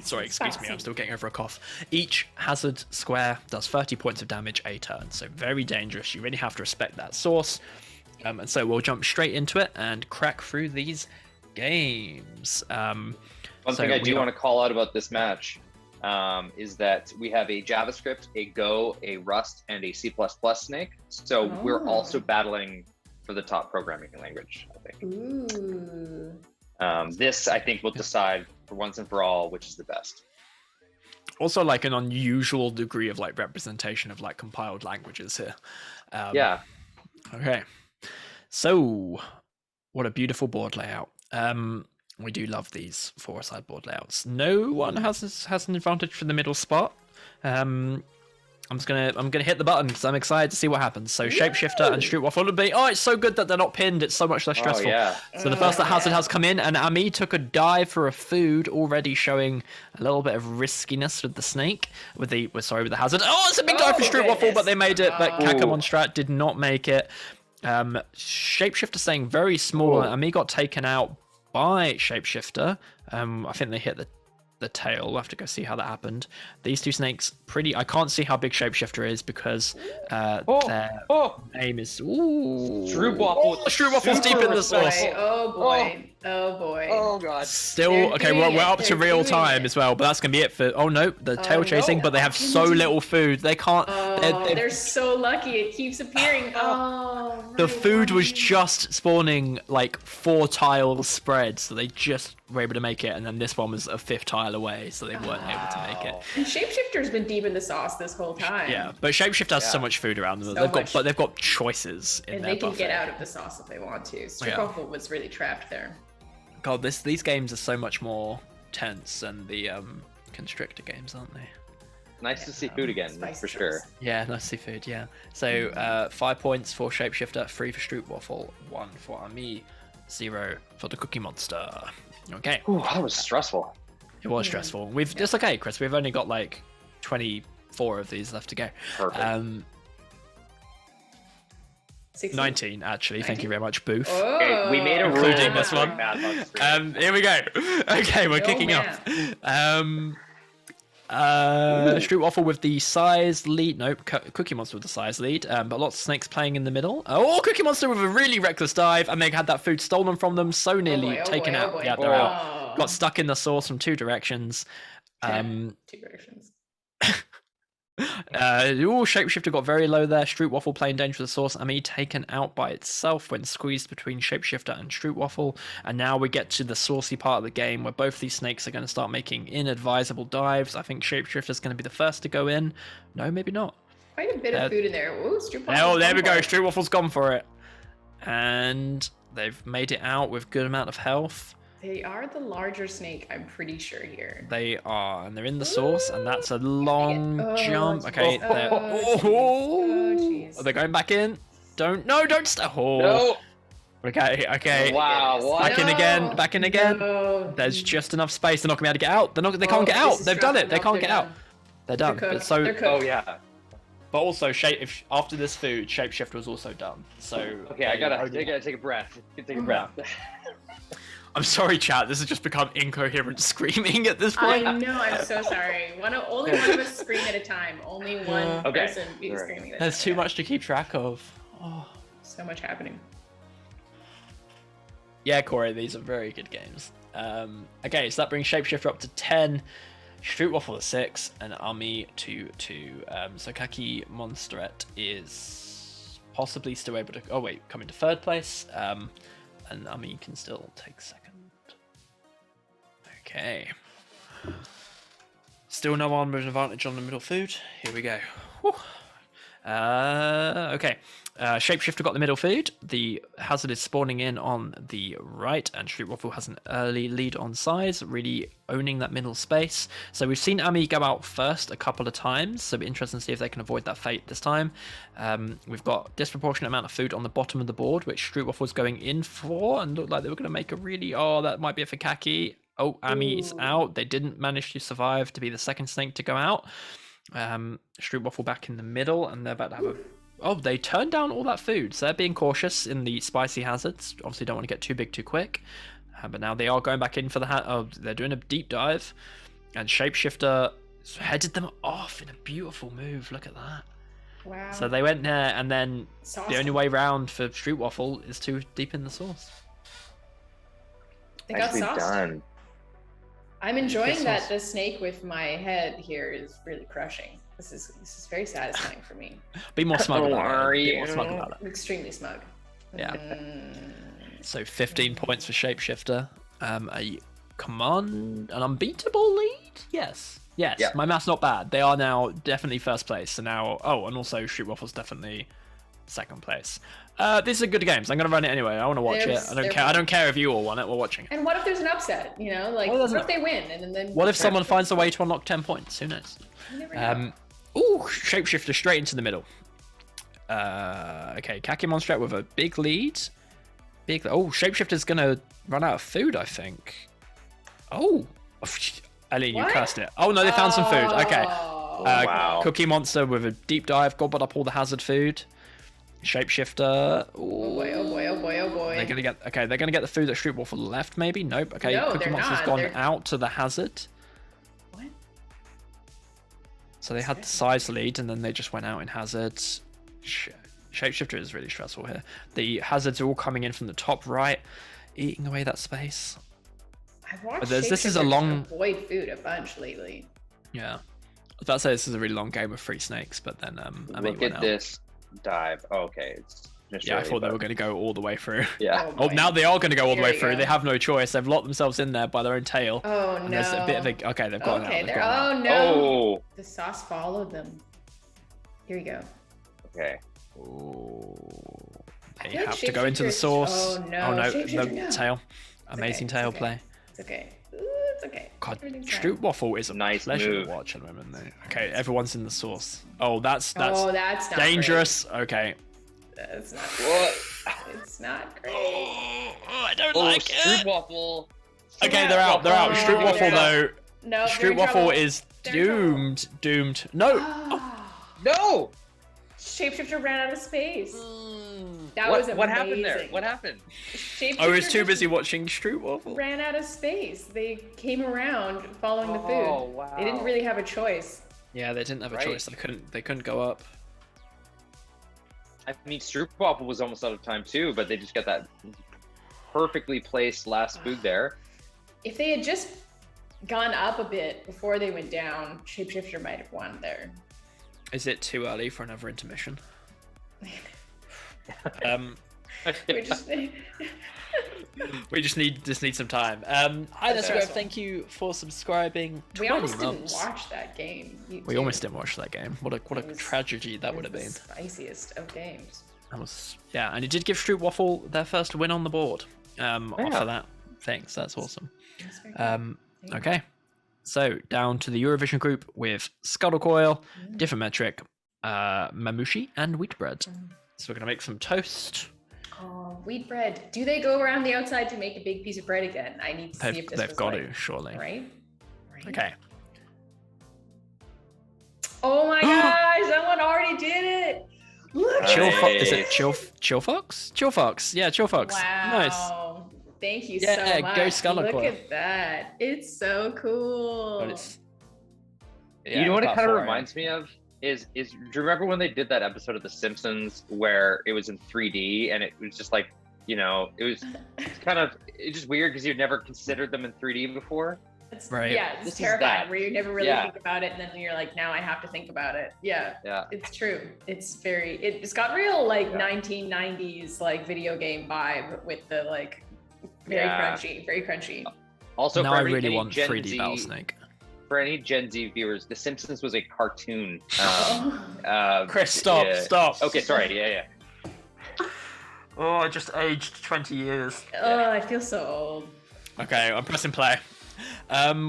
Sorry, excuse me, I'm still getting over a cough. Each hazard square does 30 points of damage a turn, so very dangerous. You really have to respect that source. And so we'll jump straight into it and crack through these games. One thing I do want to call out about this match is that we have a JavaScript, a Go, a Rust, and a C++ snake. So we're also battling for the top programming language, I think. Ooh. This, I think, will decide for once and for all which is the best. Also, like an unusual degree of like representation of like compiled languages here. Yeah. Okay. So, what a beautiful board layout. We do love these four-side board layouts. No one has an advantage for the middle spot. I'm gonna hit the button because I'm excited to see what happens. So Shapeshifter and Stroopwafel will be. Oh, it's so good that they're not pinned. It's so much less stressful. Oh, yeah. So the first hazard has come in, and Ami took a dive for a food, already showing a little bit of riskiness with the snake. With the hazard. Oh, it's a big dive for Stroopwafel, but they made it. But Kakamonstrat did not make it. Shapeshifter staying very small. Ami got taken out by Shapeshifter. I think they hit the tail. We'll have to go see how that happened. These two snakes, I can't see how big Shapeshifter is because their name is Stroopwafel. Stroopwafel's deep in the sauce. Oh boy. Oh boy. Oh god. Still okay. We're up to real time as well, but that's gonna be it for. Oh no, the tail chasing, but they have so little food. They can't. They're so lucky. It keeps appearing. The food was just spawning like 4 tiles spread, so they just were able to make it, and then this one was a 5th tile away, so they weren't able to make it. And Shapeshifter's been deep in the sauce this whole time. Yeah, but Shapeshifter has so much food around them. They've got choices in and their they can buffet. get out of the sauce if they want to. Stroopwafel was really trapped there. God, these games are so much more tense than the Constrictor games, aren't they? Nice to see food again, for sure. Yeah, nice to see food, yeah. So 5 points for Shapeshifter, 3 for Stroopwafel, 1 for Ami, 0 for the Cookie Monster. Okay. Ooh, that was stressful. It was stressful. It's okay, Chris. We've only got like 24 of these left to go. Perfect. 19 actually. 19? Thank you very much, Booth. Okay, we made a rule including this one. Here we go. Okay, we're kicking off. Stroopwafel with the size lead. Nope, Cookie Monster with the size lead. But lots of snakes playing in the middle. Oh, Cookie Monster with a really reckless dive, and they had that food stolen from them. So nearly taken out. Yeah, they're out. Got stuck in the sauce from 2 directions. 2 directions. Shapeshifter got very low there. Stroopwafel playing danger with the sauce. Ami taken out by itself when squeezed between Shapeshifter and Stroopwafel. And now we get to the saucy part of the game where both these snakes are going to start making inadvisable dives. I think Shapeshifter's going to be the first to go in. No, maybe not. Quite a bit of food in there. Ooh, oh, there we go. Stroopwafel's gone for it. And they've made it out with good amount of health. They are the larger snake, I'm pretty sure here. They are, and they're in the sauce, and that's a long jump. Okay, they're... jeez. Are they going back in? Don't stop. No. Okay. Wow. Back in again. No. There's just enough space. They're not gonna be able to get out. They can't get out. They've done it. They can't get out. They're done. They're cooked. Oh yeah. But also, after this food, Shapeshifter was also done. So okay, I gotta take a breath. Take a breath. I'm sorry, chat. This has just become incoherent screaming at this point. I know. I'm so sorry. Only one of us scream at a time. Only one person be screaming. There's too much to keep track of. Oh. So much happening. Yeah, Corey, these are very good games. Okay, so that brings Shapeshifter up to 10, Stroopwafel to 6, and Ami to 2. So Kaki Monstret is possibly still able to come into 3rd place. And Ami can still take 2nd. Okay. Still no one with an advantage on the middle food. Here we go. Whew. Okay. Shapeshifter got the middle food. The hazard is spawning in on the right, and Stroopwafel has an early lead on size, really owning that middle space. So we've seen Ami go out first a couple of times, so it'll be interesting to see if they can avoid that fate this time. We've got disproportionate amount of food on the bottom of the board, which Stroopwafel was going in for, and looked like they were going to make a really... Oh, that might be it for Kaki. Oh, Ami's out. They didn't manage to survive to be the 2nd snake to go out. Stroopwafel back in the middle, and they're about to have a... Oh, they turned down all that food, so they're being cautious in the spicy hazards. Obviously don't want to get too big too quick. But now they are going back in for the... they're doing a deep dive. And Shapeshifter headed them off in a beautiful move. Look at that. Wow. So they went there, and then the only way round for Stroopwafel is to deep in the sauce. They got sauce. Done. I'm enjoying that the snake with my head here is really crushing. This is very satisfying for me. Be more smug about it. Be more smug about it. I'm extremely smug. Yeah. So 15 points for Shapeshifter. An unbeatable lead Yes. Yeah. My math's not bad. They are now definitely first place. So now, and also Street Waffle's definitely second place. These are good games. I'm gonna run it anyway. I want to watch it. I don't care if you all want it. We're watching it. And what if there's an upset? You know, like what if they win and then? What if someone finds a way to unlock 10 points? Who knows? You never know. Shapeshifter straight into the middle. Okay, Kaki Monstrat with a big lead. Shapeshifter's gonna run out of food, I think. Ellie, you cursed it. Oh no, they found some food. Okay. Wow. Cookie Monster with a deep dive, gobbled up all the hazard food. Shapeshifter. Oh boy. They're gonna get the food that Street Waffle left, maybe? Nope. Okay, No, Cookie they're Monster's not. gone They're- out to the hazard. What? So they had the size lead and then they just went out in hazard. Shapeshifter is really stressful here. The hazards are all coming in from the top right, eating away that space. I've watched This is a Shapeshifters long. avoid food a bunch lately. Yeah. I was about to say this is a really long game with 3 snakes, but then Look at this dive. Oh, okay. It's I thought they were going to go all the way through. Yeah. boy. Now they are going to go all the Here way we through. go. They have no choice. They've locked themselves in there by their own tail. Oh And no. there's a bit of a okay. They've got Okay, it there. out. Oh no. Oh. The sauce followed them. Here we go. Okay. They feel like have to go into the Shapeshifter- source. Oh, no. Oh no, Shapeshifter, no no. tail. It's Amazing okay, tail it's okay. play. It's okay. Ooh, it's okay. God, Everything's fine. Street Waffle is a Nice pleasure move. to watch at the moment. Though. Okay, everyone's in the source. Oh, that's Oh, that's not dangerous. Okay. Great. That's not What? It's not great. I don't Oh, like Street it. Waffle. Okay, they're out. They're out. Oh, Street Waffle they're though. No, Street Waffle is They're in trouble. doomed. No. Ah, No. Shapeshifter ran out of space. That What, was amazing. what happened there? What happened? Shapeshifter I was too just busy watching Street Waffle. ran out of space. They came around following the food. Oh, wow. They didn't really have a choice. Yeah, they didn't have a Right. choice. They couldn't go up. I mean, Street Waffle was almost out of time too, but they just got that perfectly placed last food there. If they had just gone up a bit before they went down, Shapeshifter might have won there. Is it too early for another intermission? We just We just need some time. Hi there, Okay. Square. Thank you for subscribing. we 20 almost months. didn't watch that game. We almost didn't watch that game. What a It was- tragedy that would have The been. spiciest of games. That was and it did give Street Waffle their first win on the board. After that, thanks. That's awesome. That's very good. Thank you. Okay, so down to the Eurovision group with Scuttle Coil, Different Metric, Mamushi, and Wheat Bread. So we're gonna make some toast. Oh, wheat bread. Do they go around the outside to make a big piece of bread again? I need to see if this They've was got like, to surely. right? Okay. Oh my gosh, someone already did it. Look at Chill that. Fox? Is it Chill Fox? Chill Fox. Yeah, Chill Fox. Nice. Wow. Thank you Yeah, so much. go Scarlet Look Coil. at that. It's so cool. But it's, You know what it about kind of 4 reminds me of is do you remember when they did that episode of The Simpsons where it was in 3D and it was just like, you know, it's just weird because you'd never considered them in 3D before. Right. Yeah, it's This is terrifying that. where you never really Yeah. think about it and then you're like, now I have to think about it. Yeah. Yeah. It's true. It's got real like Yeah. 1990s like video game vibe with the like very Yeah. crunchy. Also, now for I any really want Gen 3D Z, Battlesnake. For any Gen Z viewers, The Simpsons was a cartoon. Chris, stop. Okay, sorry. Yeah. Oh, I just aged 20 years. Oh, I feel so old. Okay, I'm pressing play.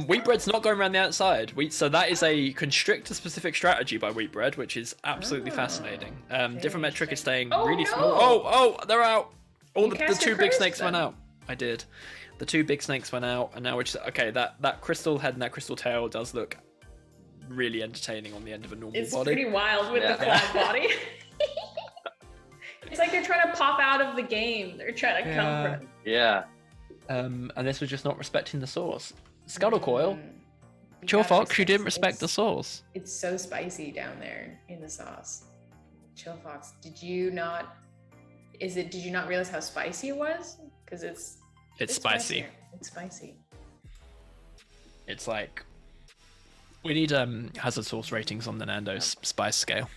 Wheat Bread's not going around the outside. So that is a constrictor specific strategy by Wheat Bread, which is absolutely fascinating. Different metric is staying Oh, really no. small. Oh, they're out. All You the cast two your big curse snakes went then. out. I did. The 2 big snakes went out, and now we're just okay. That crystal head and that crystal tail does look really entertaining on the end of a normal It's body. pretty wild with Yeah. the flat body. It's like they're trying to pop out of the game. They're trying to come Yeah. from. Yeah. And this was just not respecting the source. Scuttle Coil, You Chill gotta Fox, you respect- didn't respect it's- the source. It's so spicy down there in the sauce. Chill Fox, did you not realize how spicy it was? Because it's Spicy. spicier. It's spicy. It's like we need hazard source ratings on the Nando's spice scale.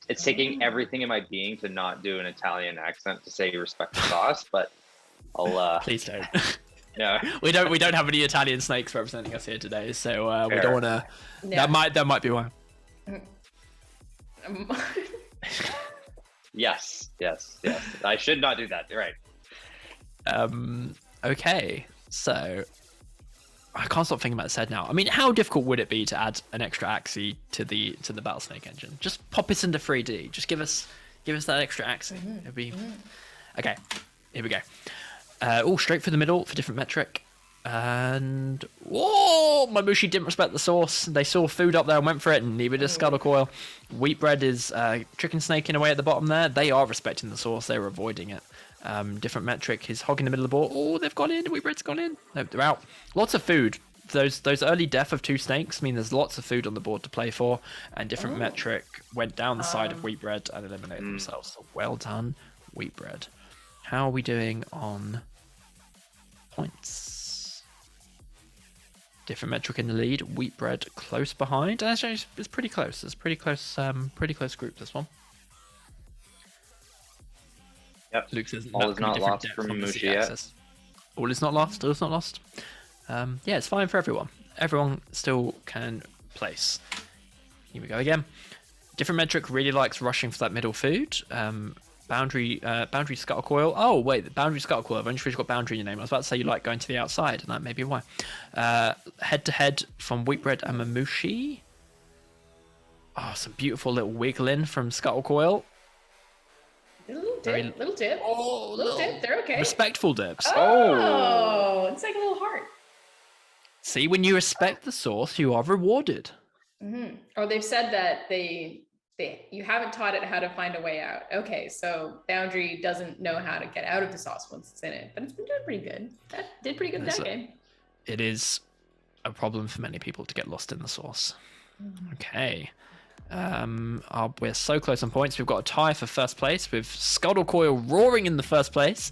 It's taking everything in my being to not do an Italian accent to say respect the sauce, but I'll Please don't. No. We don't have any Italian snakes representing us here today, so we Fair. don't want to. Yeah. That might be why. Yes. I should not do that. You're right. Okay, so I can't stop thinking about this head now. I mean, how difficult would it be to add an extra axis to the Battlesnake engine? Just pop it into 3D. Just give us that extra axis. It'd be okay. Here we go. Straight through the middle for different metric. And whoa, my Mushi didn't respect the sauce. They saw food up there and went for it, and neither did Scuttle Coil. Wheat bread is chicken snaking away at the bottom there. They are respecting the sauce. They're avoiding it. Different metric is hogging the middle of the board. Oh, they've gone in. Wheat bread's gone in. No, they're out. Lots of food. Those early death of 2 snakes mean there's lots of food on the board to play for. And different metric went down the side of wheat bread and eliminated themselves. So well done, wheat bread. How are we doing on points? Different metric in the lead. Wheat bread close behind. Actually, it's pretty close. It's pretty close group, this one. Yep. Luke says all is not lost from Mushi yet. All is not lost. All is not lost. Yeah, it's fine for everyone. Everyone still can place. Here we go again. Different metric really likes rushing for that middle food. Boundary Scuttle Coil. Oh wait, the Boundary Scuttle Coil. I've only just got Boundary in your name. I was about to say you like going to the outside, and that may be why. Head to head from Wheatbread and Mamushi. Oh, some beautiful little wiggling from Scuttle Coil. Little dip. Oh, little dip. They're okay. Respectful dips. Oh, it's like a little heart. See, when you respect the sauce, you are rewarded. Or they've said that you haven't taught it how to find a way out. Okay, so Boundary doesn't know how to get out of the sauce once it's in it, but it's been doing pretty good. That did pretty good that game. It is a problem for many people to get lost in the sauce. Okay. We're so close on points. We've got a tie for first place with Scuttle Coil roaring in the first place,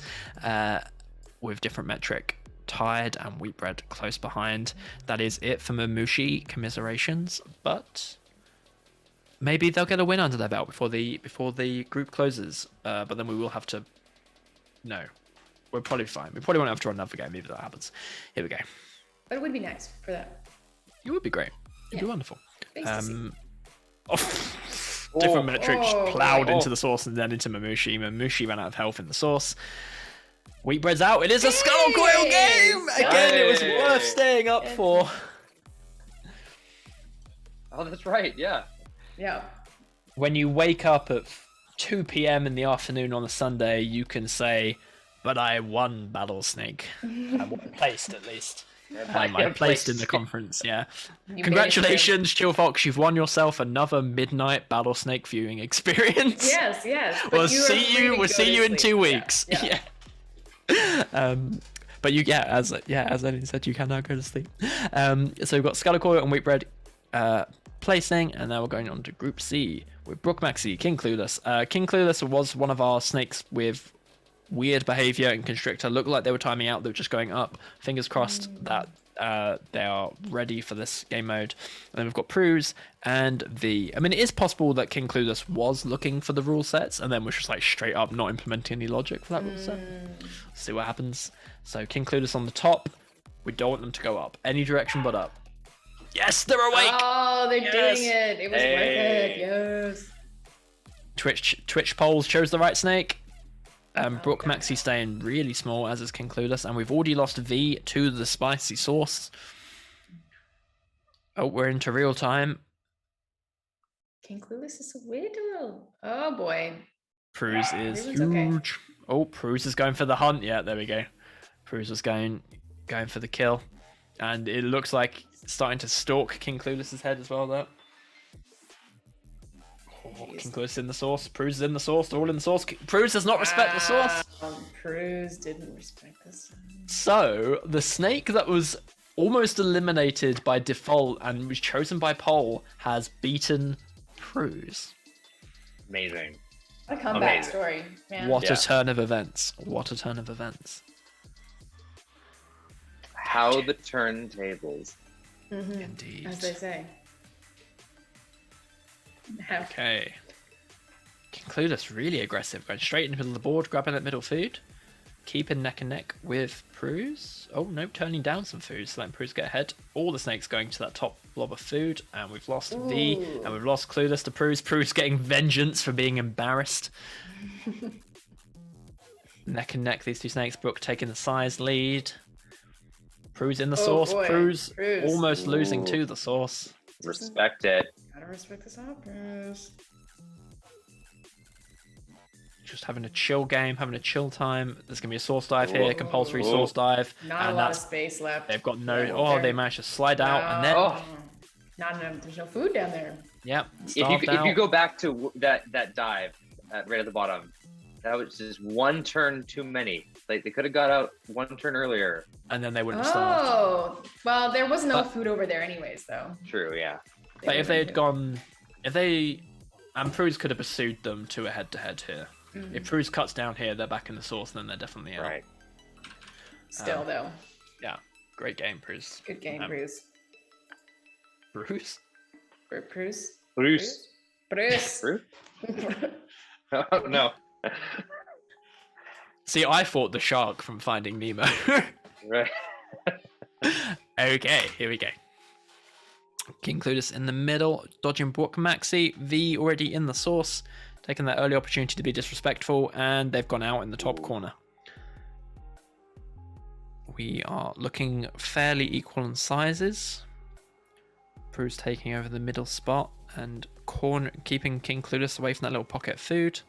with different metric tied and wheat bread close behind. That is it for Mamushi. Commiserations, but maybe they'll get a win under their belt before the group closes. But then we will have to. No, we're probably fine. We probably won't have to run another game if that happens. Here we go. But it would be nice for that. It would be great. It'd be wonderful. Nice Different metric plowed into the sauce and then into Mamushi. Mamushi ran out of health in the sauce. Wheatbread's out. It is a Scuttle Coil game! Again, it was worth staying up for. Oh, that's right. Yeah. When you wake up at 2 p.m. in the afternoon on a Sunday, you can say, but I won Battlesnake. I placed at least. I placed in the conference, yeah. Congratulations, Chill Fox. You've won yourself another midnight Battlesnake viewing experience. Yes. We'll see you in 2 weeks. Yeah. But as Ellie said, you can now go to sleep. So we've got Scuttle Coil and Wheatbread placing, and now we're going on to Group C with Brook Maxi, King Clueless. King Clueless was one of our snakes with weird behavior, and Constrictor looked like they were timing out. They were just going up. Fingers crossed that they are ready for this game mode. And then we've got Pruse and V. I mean, it is possible that King Clueless was looking for the rule sets and then was just like straight up not implementing any logic for that rule set. See what happens. So King Clueless on the top. We don't want them to go up any direction but up. Yes, they're awake. Oh, they're doing it. It was worth it. Yes. Twitch polls chose the right snake. Brook Maxi staying really small, as is King Clueless, and we've already lost V to the spicy sauce. Oh, we're into real time. King Clueless is a weirdo. Oh boy. Pruse is huge. Okay. Oh, Pruse is going for the hunt. Yeah, there we go. Pruse was going for the kill, and it looks like it's starting to stalk King Clueless's head as well. Though. King Clueless in the sauce. Pruse is in the sauce. They're all in the sauce. Pruse does not respect the sauce. Pruse didn't respect this. So the snake that was almost eliminated by default and was chosen by poll has beaten Pruse. Amazing. What a comeback story, man. What a turn of events. What a turn of events. How the turntables. Indeed. As they say. Okay. King Clueless really aggressive, going straight in the middle of the board, grabbing that middle food. keeping neck and neck with Pruse. Oh, no, turning down some food, so letting Pruse get ahead. All the snakes going to that top blob of food, and we've lost V, and we've lost Clueless to Pruse. Pruse getting vengeance for being embarrassed. Neck and neck, these two snakes. Brooke taking the size lead. Pruse in the sauce. Boy. Pruse Pruse. almost losing to the sauce. Respect it. Gotta respect the sauce. Just having a chill game, having a chill time. There's going to be a sauce dive here, compulsory sauce dive. Not and a lot of space left. They've got no... Oh, they managed to slide out and then... Not enough. There's no food down there. Yep. If you go back to that dive right at the bottom, that was just one turn too many. Like, they could have got out one turn earlier. And then they wouldn't have starved. Oh, well, there was no food over there anyways, though. True, yeah. But if they had gone... If they... And Pruse could have pursued them to a head-to-head here. If Pruse cuts down here, they're back in the sauce, and then they're definitely out. Right. Still, though. Yeah. Great game, Pruse. Good game, Bruce. Bruce? Bruce? Bruce. Bruce. Bruce? Oh, no. See, I fought the shark from Finding Nemo. Right. Okay, here we go. King Clueless in the middle, dodging Brooke Maxi. V already in the sauce, taking that early opportunity to be disrespectful, and they've gone out in the top corner. We are looking fairly equal in sizes. Prue taking over the middle spot and keeping King Clueless away from that little pocket of food.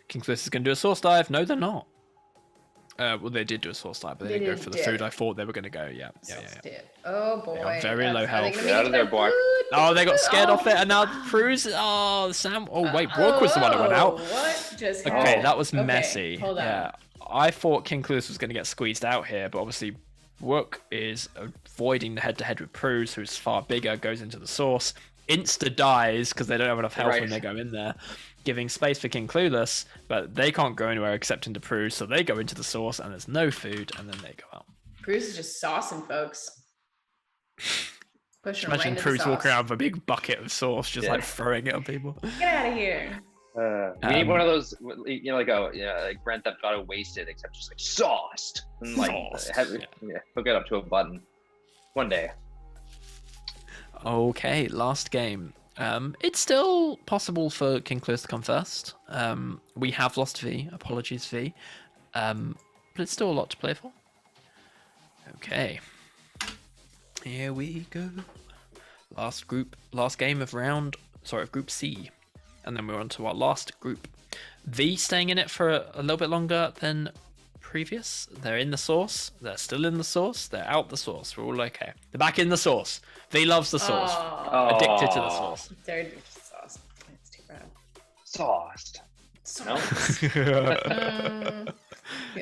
King Clueless is going to do a sauce dive. No, they're not. Well, they did do a sauce dive, but they didn't go for the food I thought they were going to go. Yeah. Oh boy. They are very low health. Get out of there, boy. Oh, they got scared off it, and now Prue's. Oh, Sam. Oh, wait, Brooke was the one that went out. What just Okay, happened? that was messy. Hold on. Yeah, I thought King Clueless was going to get squeezed out here, but obviously Brooke is avoiding the head-to-head with Pruse, who's far bigger, goes into the sauce. Insta dies because they don't have enough health when they go in there, giving space for King Clueless, but they can't go anywhere except into Pruse, so they go into the sauce, and there's no food, and then they go out. Pruse is just saucing, folks. Pushing right Imagine into Pruse the sauce. walking around with a big bucket of sauce, just like throwing it on people. Get out of here. We need one of those, like Grand Theft Auto Wasted, except just like sauced. And like, hook it up to a button. One day. Okay, last game. It's still possible for King Clueless to come first. We have lost V. Apologies, V. But it's still a lot to play for. Okay. Here we go. Last game of Group C. And then we're on to our last group. V staying in it for a little bit longer than previous. They're in the sauce. They're still in the sauce. They're out the sauce. We're all okay. They're back in the sauce. V loves the sauce. Addicted to the sauce. They're addicted to sauce. It's too bad. Sauced.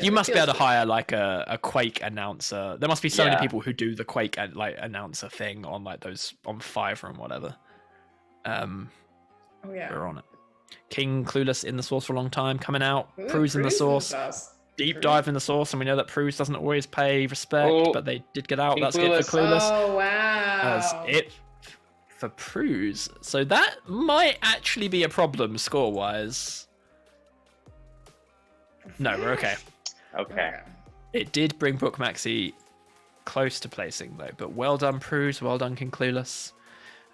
You must be able to hire like a Quake announcer. There must be so many people who do the Quake announcer thing on like those on Fiverr and whatever. We're on it. King Clueless in the sauce for a long time, coming out. Pruse in the sauce. Deep dive in the sauce, and we know that Pruse doesn't always pay respect, but they did get out. That's it for Clueless. Oh wow. That's it for Pruse. So that might actually be a problem score-wise. No, we're okay. Okay. It did bring Brooke Maxi close to placing though, but well done Pruse, well done King Clueless.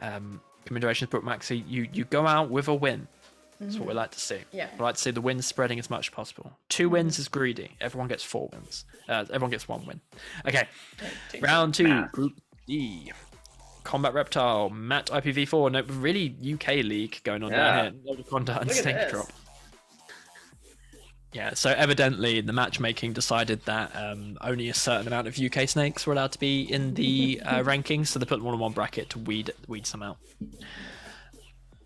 Congratulations Brooke Maxi, you go out with a win. That's what we like to see. Yeah. We like to see the wins spreading as much as possible. 2 wins is greedy. Everyone gets 4 wins. Everyone gets 1 win. Okay. Round 2, Group D. Combat Reptile, Matt IPv4. No, really UK League going on down here. Nodoconda and Snake Drop. Yeah, so evidently the matchmaking decided that only a certain amount of UK snakes were allowed to be in the rankings, so they put them all in one bracket to weed some out.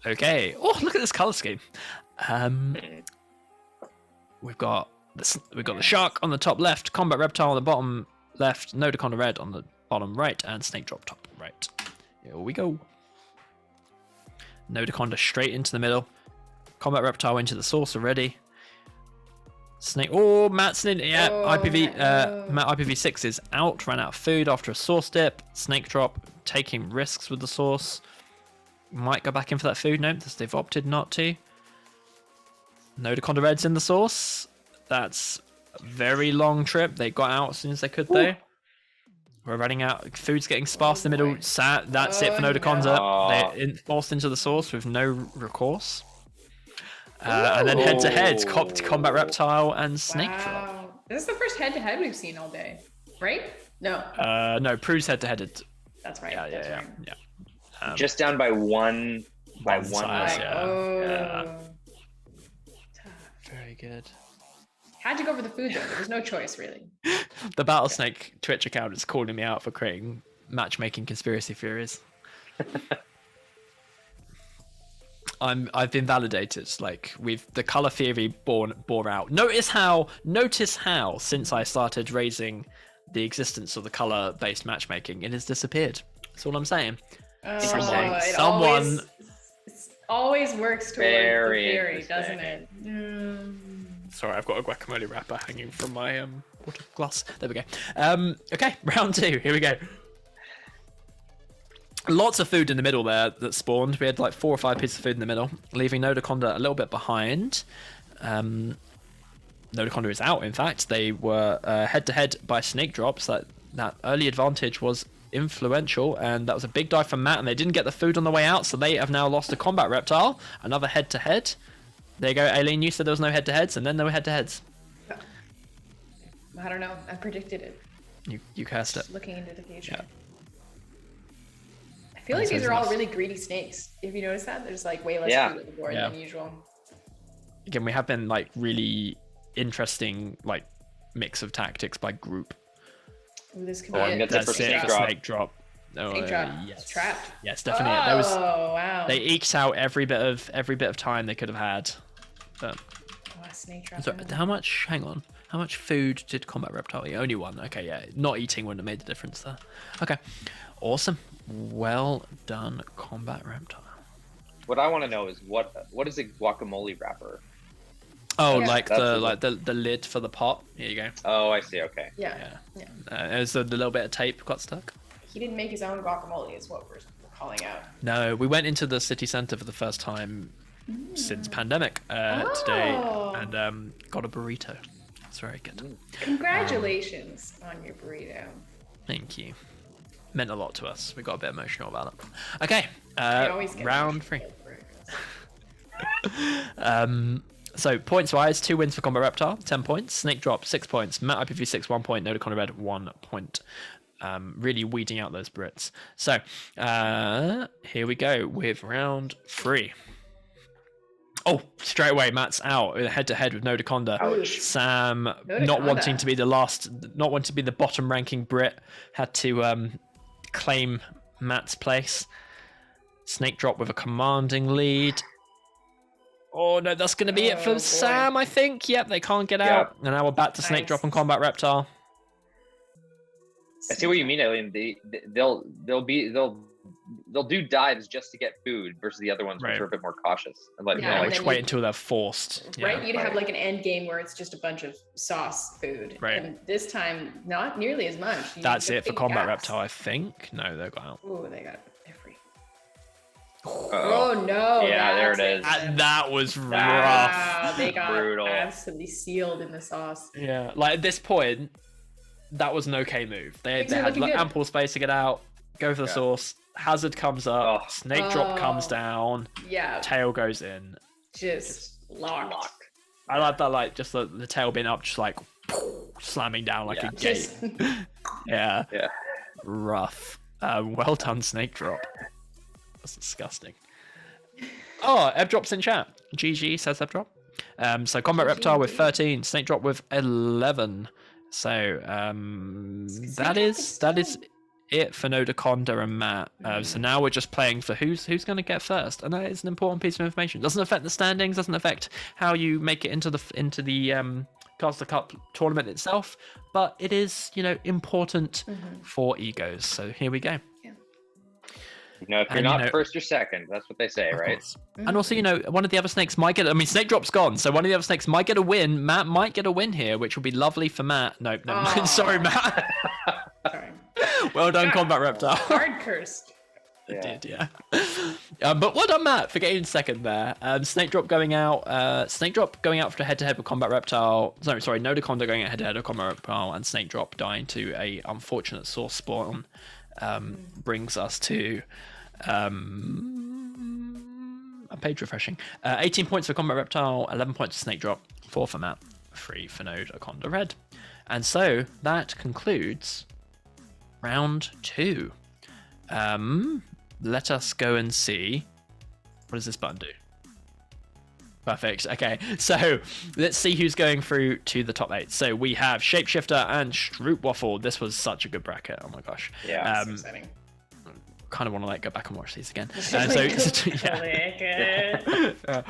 Okay. Oh, look at this color scheme. We've got the shark on the top left, Combat Reptile on the bottom left, Nodoconda Red on the bottom right, and Snake Drop top right. Here we go. Nodoconda straight into the middle. Combat Reptile into the sauce already. Snake. Oh, Matt's in. Yeah, Matt IPv6 is out. Ran out of food after a sauce dip. Snake Drop taking risks with the sauce. Might go back in for that food. No, they've opted not to. Nodoconda Red's in the sauce. That's Very long trip. They got out as soon as they could, though. We're running out. Food's getting sparse in the middle. That's it for Nodaconda. no. They're forced into the source with no recourse. And then head-to-head, Combat Reptile and Snake Drop. Wow. This is the first head-to-head we've seen all day, right? No. No, Prue's head-to-headed. That's right. Yeah. Just down by one. Size, yeah. Oh. Very good. Had to go for the food though. There was no choice really. The Battlesnake Twitch account is calling me out for creating matchmaking conspiracy theories. I've been validated. Like with the color theory bore out. Notice how since I started raising the existence of the color based matchmaking, it has disappeared. That's all I'm saying. Someone always works towards the theory, doesn't it? Sorry, I've got a guacamole wrapper hanging from my water glass. There we go. Okay, round 2. Here we go. Lots of food in the middle there that spawned. We had like 4 or 5 pieces of food in the middle, leaving Nodaconda a little bit behind. Nodaconda is out, in fact. They were head-to-head by Snake Drops. That early advantage was influential, and that was a big dive from Matt, and they didn't get the food on the way out, so they have now lost a Combat Reptile. Another head-to-head. There you go, Aileen. You said there was no head-to-heads, and then there were head-to-heads. I don't know. I predicted it. You cursed it. Just looking into the future. Yeah. I feel like these are all really greedy snakes. If you notice that, there's like way less food on the board than usual. Again, we have been like really interesting like mix of tactics by group. Ooh, this could be it. That's it for Snake Drop. Snake Drop. Yes. Trapped. Yes, definitely. Wow. They eked out every bit of time they could have had. But Snake Drop. so how much? Hang on. How much food did Combat Reptile eat? Only 1. Okay, yeah. Not eating wouldn't have made the difference there. Okay. Awesome. Well done, Combat Reptile. What I want to know is what is a guacamole wrapper? Oh, Yeah. like the lid for the pot. Here you go. Oh, I see. Okay. Yeah. There's the little bit of tape got stuck. He didn't make his own guacamole, is what we're calling out. No, we went into the city center for the first time since pandemic today, and got a burrito. It's very good. Congratulations on your burrito. Thank you. Meant a lot to us. We got a bit emotional about it. Okay, I always get round 3. burritos. So points wise, 2 wins for Combat Reptile, 10 points. Snake Drop 6 points. Matt IPv6 1 point. Nodaconda Red 1 point. Really weeding out those Brits. So here we go with round 3. Oh, straight away, Matt's out head-to-head with Nodaconda. Ouch. Sam, Nodaconda. not wanting to be the bottom-ranking Brit, had to claim Matt's place. Snake Drop with a commanding lead. Oh no, that's going to be it for boy. Sam, I think. Yep, they can't get out. And now we're back to Snake Drop and Combat Reptile. I see what you mean, Aileen. They'll do dives just to get food versus the other ones, which are a bit more cautious. And like, Yeah, and Just then wait until they're forced. Right? You'd have like an end game where it's just a bunch of sauce food. Right. And this time, not nearly as much. You That's get it for big Combat gaps. Reptile, I think. No, they got out. Ooh, they got they're free. Uh-oh. Oh no. Yeah, there it is. That was rough. Wow, they got Brutal. absolutely sealed in the sauce. Yeah, like at this point, that was an okay move. They Things are had looking like, good. ample space to get out, go for the source. Hazard comes up, Oh. Snake Drop comes down, Yeah, tail goes in. just locked. I like that, like just the tail being up, just like slamming down like a gate. Just Yeah, Yeah. rough. Well done, Snake Drop. That's disgusting. Oh, Eb Drop's in chat. GG says Eb Drop. So Combat Reptile with 13, Snake Drop with 11. So that is it for Nodaconda and Matt. So now we're just playing for who's going to get first, and that is an important piece of information. Doesn't affect the standings, doesn't affect how you make it into the Caster Cup tournament itself, but it is important for egos. So here we go. If you're And, not first or second, that's what they say, Of right? course. And also, one of the other snakes might get. I mean, Snake Drop's gone, so one of the other snakes might get a win. Matt might get a win here, which will be lovely for Matt. No, never mind. Sorry, Matt. sorry. Well done, Combat Reptile. Hard cursed. Did, yeah. But well done, Matt, for getting second there. Snake Drop going out. Snake Drop going out for head-to-head with Combat Reptile. Sorry, Nodaconda going out head-to-head with Combat Reptile, and Snake Drop dying to a unfortunate source spawn. Brings us to a page refreshing. 18 points for Combat Reptile, 11 points for Snake Drop, 4 for Matt, 3 for Nodaconda Red. And so that concludes round 2. Let us go and see. What does this button do? Perfect. Okay, so let's see who's going through to the top 8. So we have Shapeshifter and Stroopwafel. This was such a good bracket. Oh my gosh. Yeah. Exciting. Kind of want to like go back and watch these again. Yeah.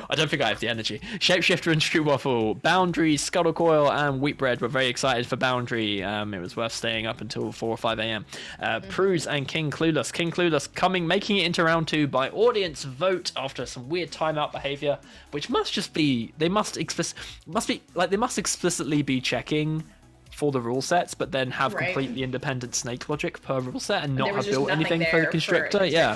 I don't think I have the energy. Shapeshifter and Stroopwafel, Boundary, Scuttle Coil, and Wheatbread were very excited for Boundary. It was worth staying up until 4 or 5 a.m. Pruse and King Clueless. King Clueless making it into round 2 by audience vote after some weird timeout behavior, which must just be they must explicitly be checking for the rule sets, but then have completely independent snake logic per rule set and not have built anything for the Constrictor. Yeah,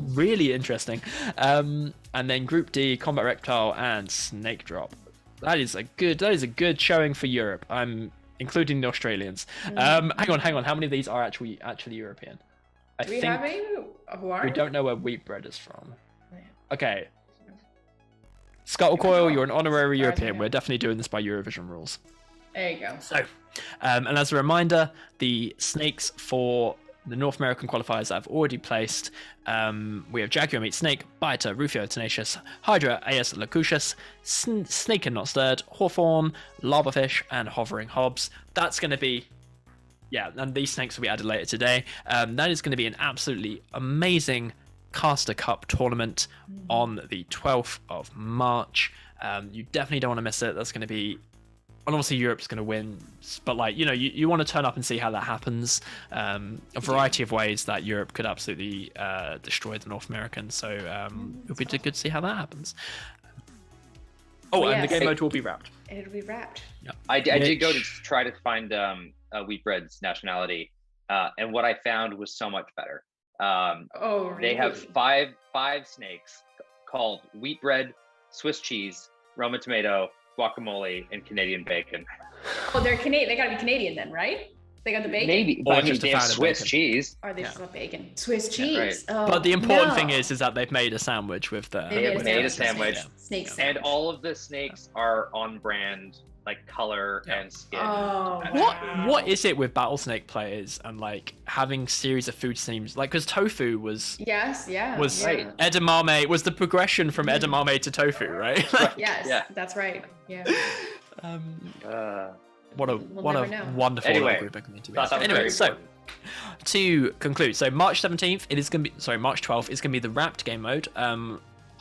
really interesting. And then Group D, Combat Reptile and Snake Drop. That is a good showing for Europe. I'm including the Australians. Hang on. How many of these are actually European? Do we have any who are? We don't know where Wheatbread is from. Okay. Scuttle Coil, you're an honorary European. We're definitely doing this by Eurovision rules. There you go. So, and as a reminder, the snakes for the North American qualifiers that I've already placed, we have Jaguar Meat Snake, Biter, Rufio Tenacious, Hydra, AS Locutus, Snake and Not Stirred, Hawthorne, Lavafish, and Hovering Hobbs. That's going to be, and these snakes will be added later today. That is going to be an absolutely amazing Caster Cup tournament on the 12th of March. You definitely don't want to miss it. That's going to be... And obviously Europe's going to win, but you want to turn up and see how that happens. A variety of ways that Europe could absolutely destroy the North Americans. So it'll be good to see how that happens. And the game mode will be wrapped. It'll be wrapped. Yep. I did go to try to find Wheatbread's nationality, and what I found was so much better. Really? They have five snakes called Wheatbread, Swiss cheese, Roma tomato, guacamole, and Canadian bacon. Oh, they're Canadian. They gotta be Canadian then, right? They got the bacon. Maybe, but they have Swiss cheese. Or they just got bacon. Swiss cheese. Right. Oh, but the important thing is that they've made a sandwich with the. They have made a sandwich. Snake sandwich. And all of the snakes are on brand, like color and skin. Oh, what is it with Battlesnake players and like having series of food themes? Like, because tofu was edamame was the progression from edamame to tofu, right? Yes, that's right. Yeah. What a wonderful group of community. Anyway, so to conclude, so March 17th, March 12th is going to be the wrapped game mode.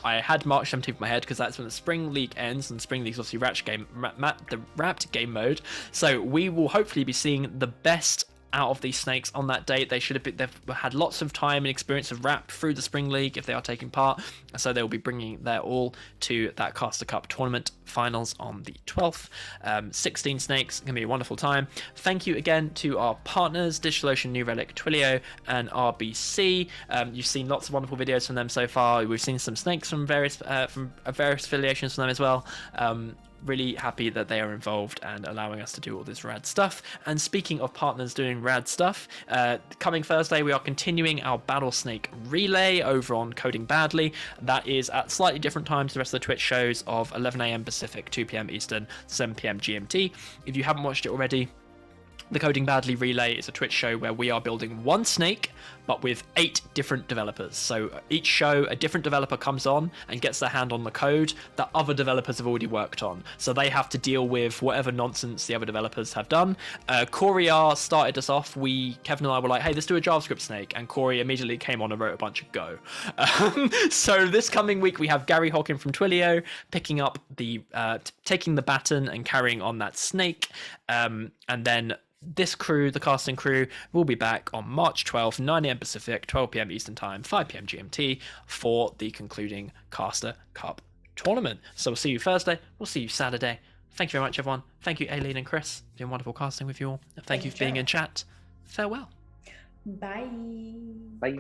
I had March 17th in my head because that's when the Spring League ends, and Spring League's obviously the wrapped game mode. So we will hopefully be seeing the best out of these snakes on that date. They've had lots of time and experience of wrapped through the Spring League if they are taking part, so they will be bringing their all to that Caster Cup tournament finals on the 12th. 16 snakes, gonna be a wonderful time. Thank you again to our partners, DigitalOcean, New Relic, Twilio, and RBC. You've seen lots of wonderful videos from them so far. We've seen some snakes from various affiliations from them as well. Really happy that they are involved and allowing us to do all this rad stuff. And speaking of partners doing rad stuff, coming Thursday we are continuing our Battlesnake relay over on Coding Badly. That is at slightly different times to the rest of the Twitch shows of 11 a.m. Pacific, 2 p.m. Eastern, 7 p.m. GMT. If you haven't watched it already, the Coding Badly Relay is a Twitch show where we are building one snake, but with 8 different developers. So each show, a different developer comes on and gets their hand on the code that other developers have already worked on. So they have to deal with whatever nonsense the other developers have done. Corey R started us off. Kevin and I were like, hey, let's do a JavaScript snake. And Corey immediately came on and wrote a bunch of Go. So this coming week, we have Gary Hockin from Twilio picking up taking the baton and carrying on that snake. And then this crew, the casting crew, will be back on March 12th, 9 a.m. Pacific, 12 p.m. Eastern Time, 5 p.m. GMT for the concluding Caster Cup tournament. So we'll see you Thursday. We'll see you Saturday. Thank you very much, everyone. Thank you, Aileen and Chris. It's been wonderful casting with you all. And thank you for being in chat. Farewell. Bye. Bye.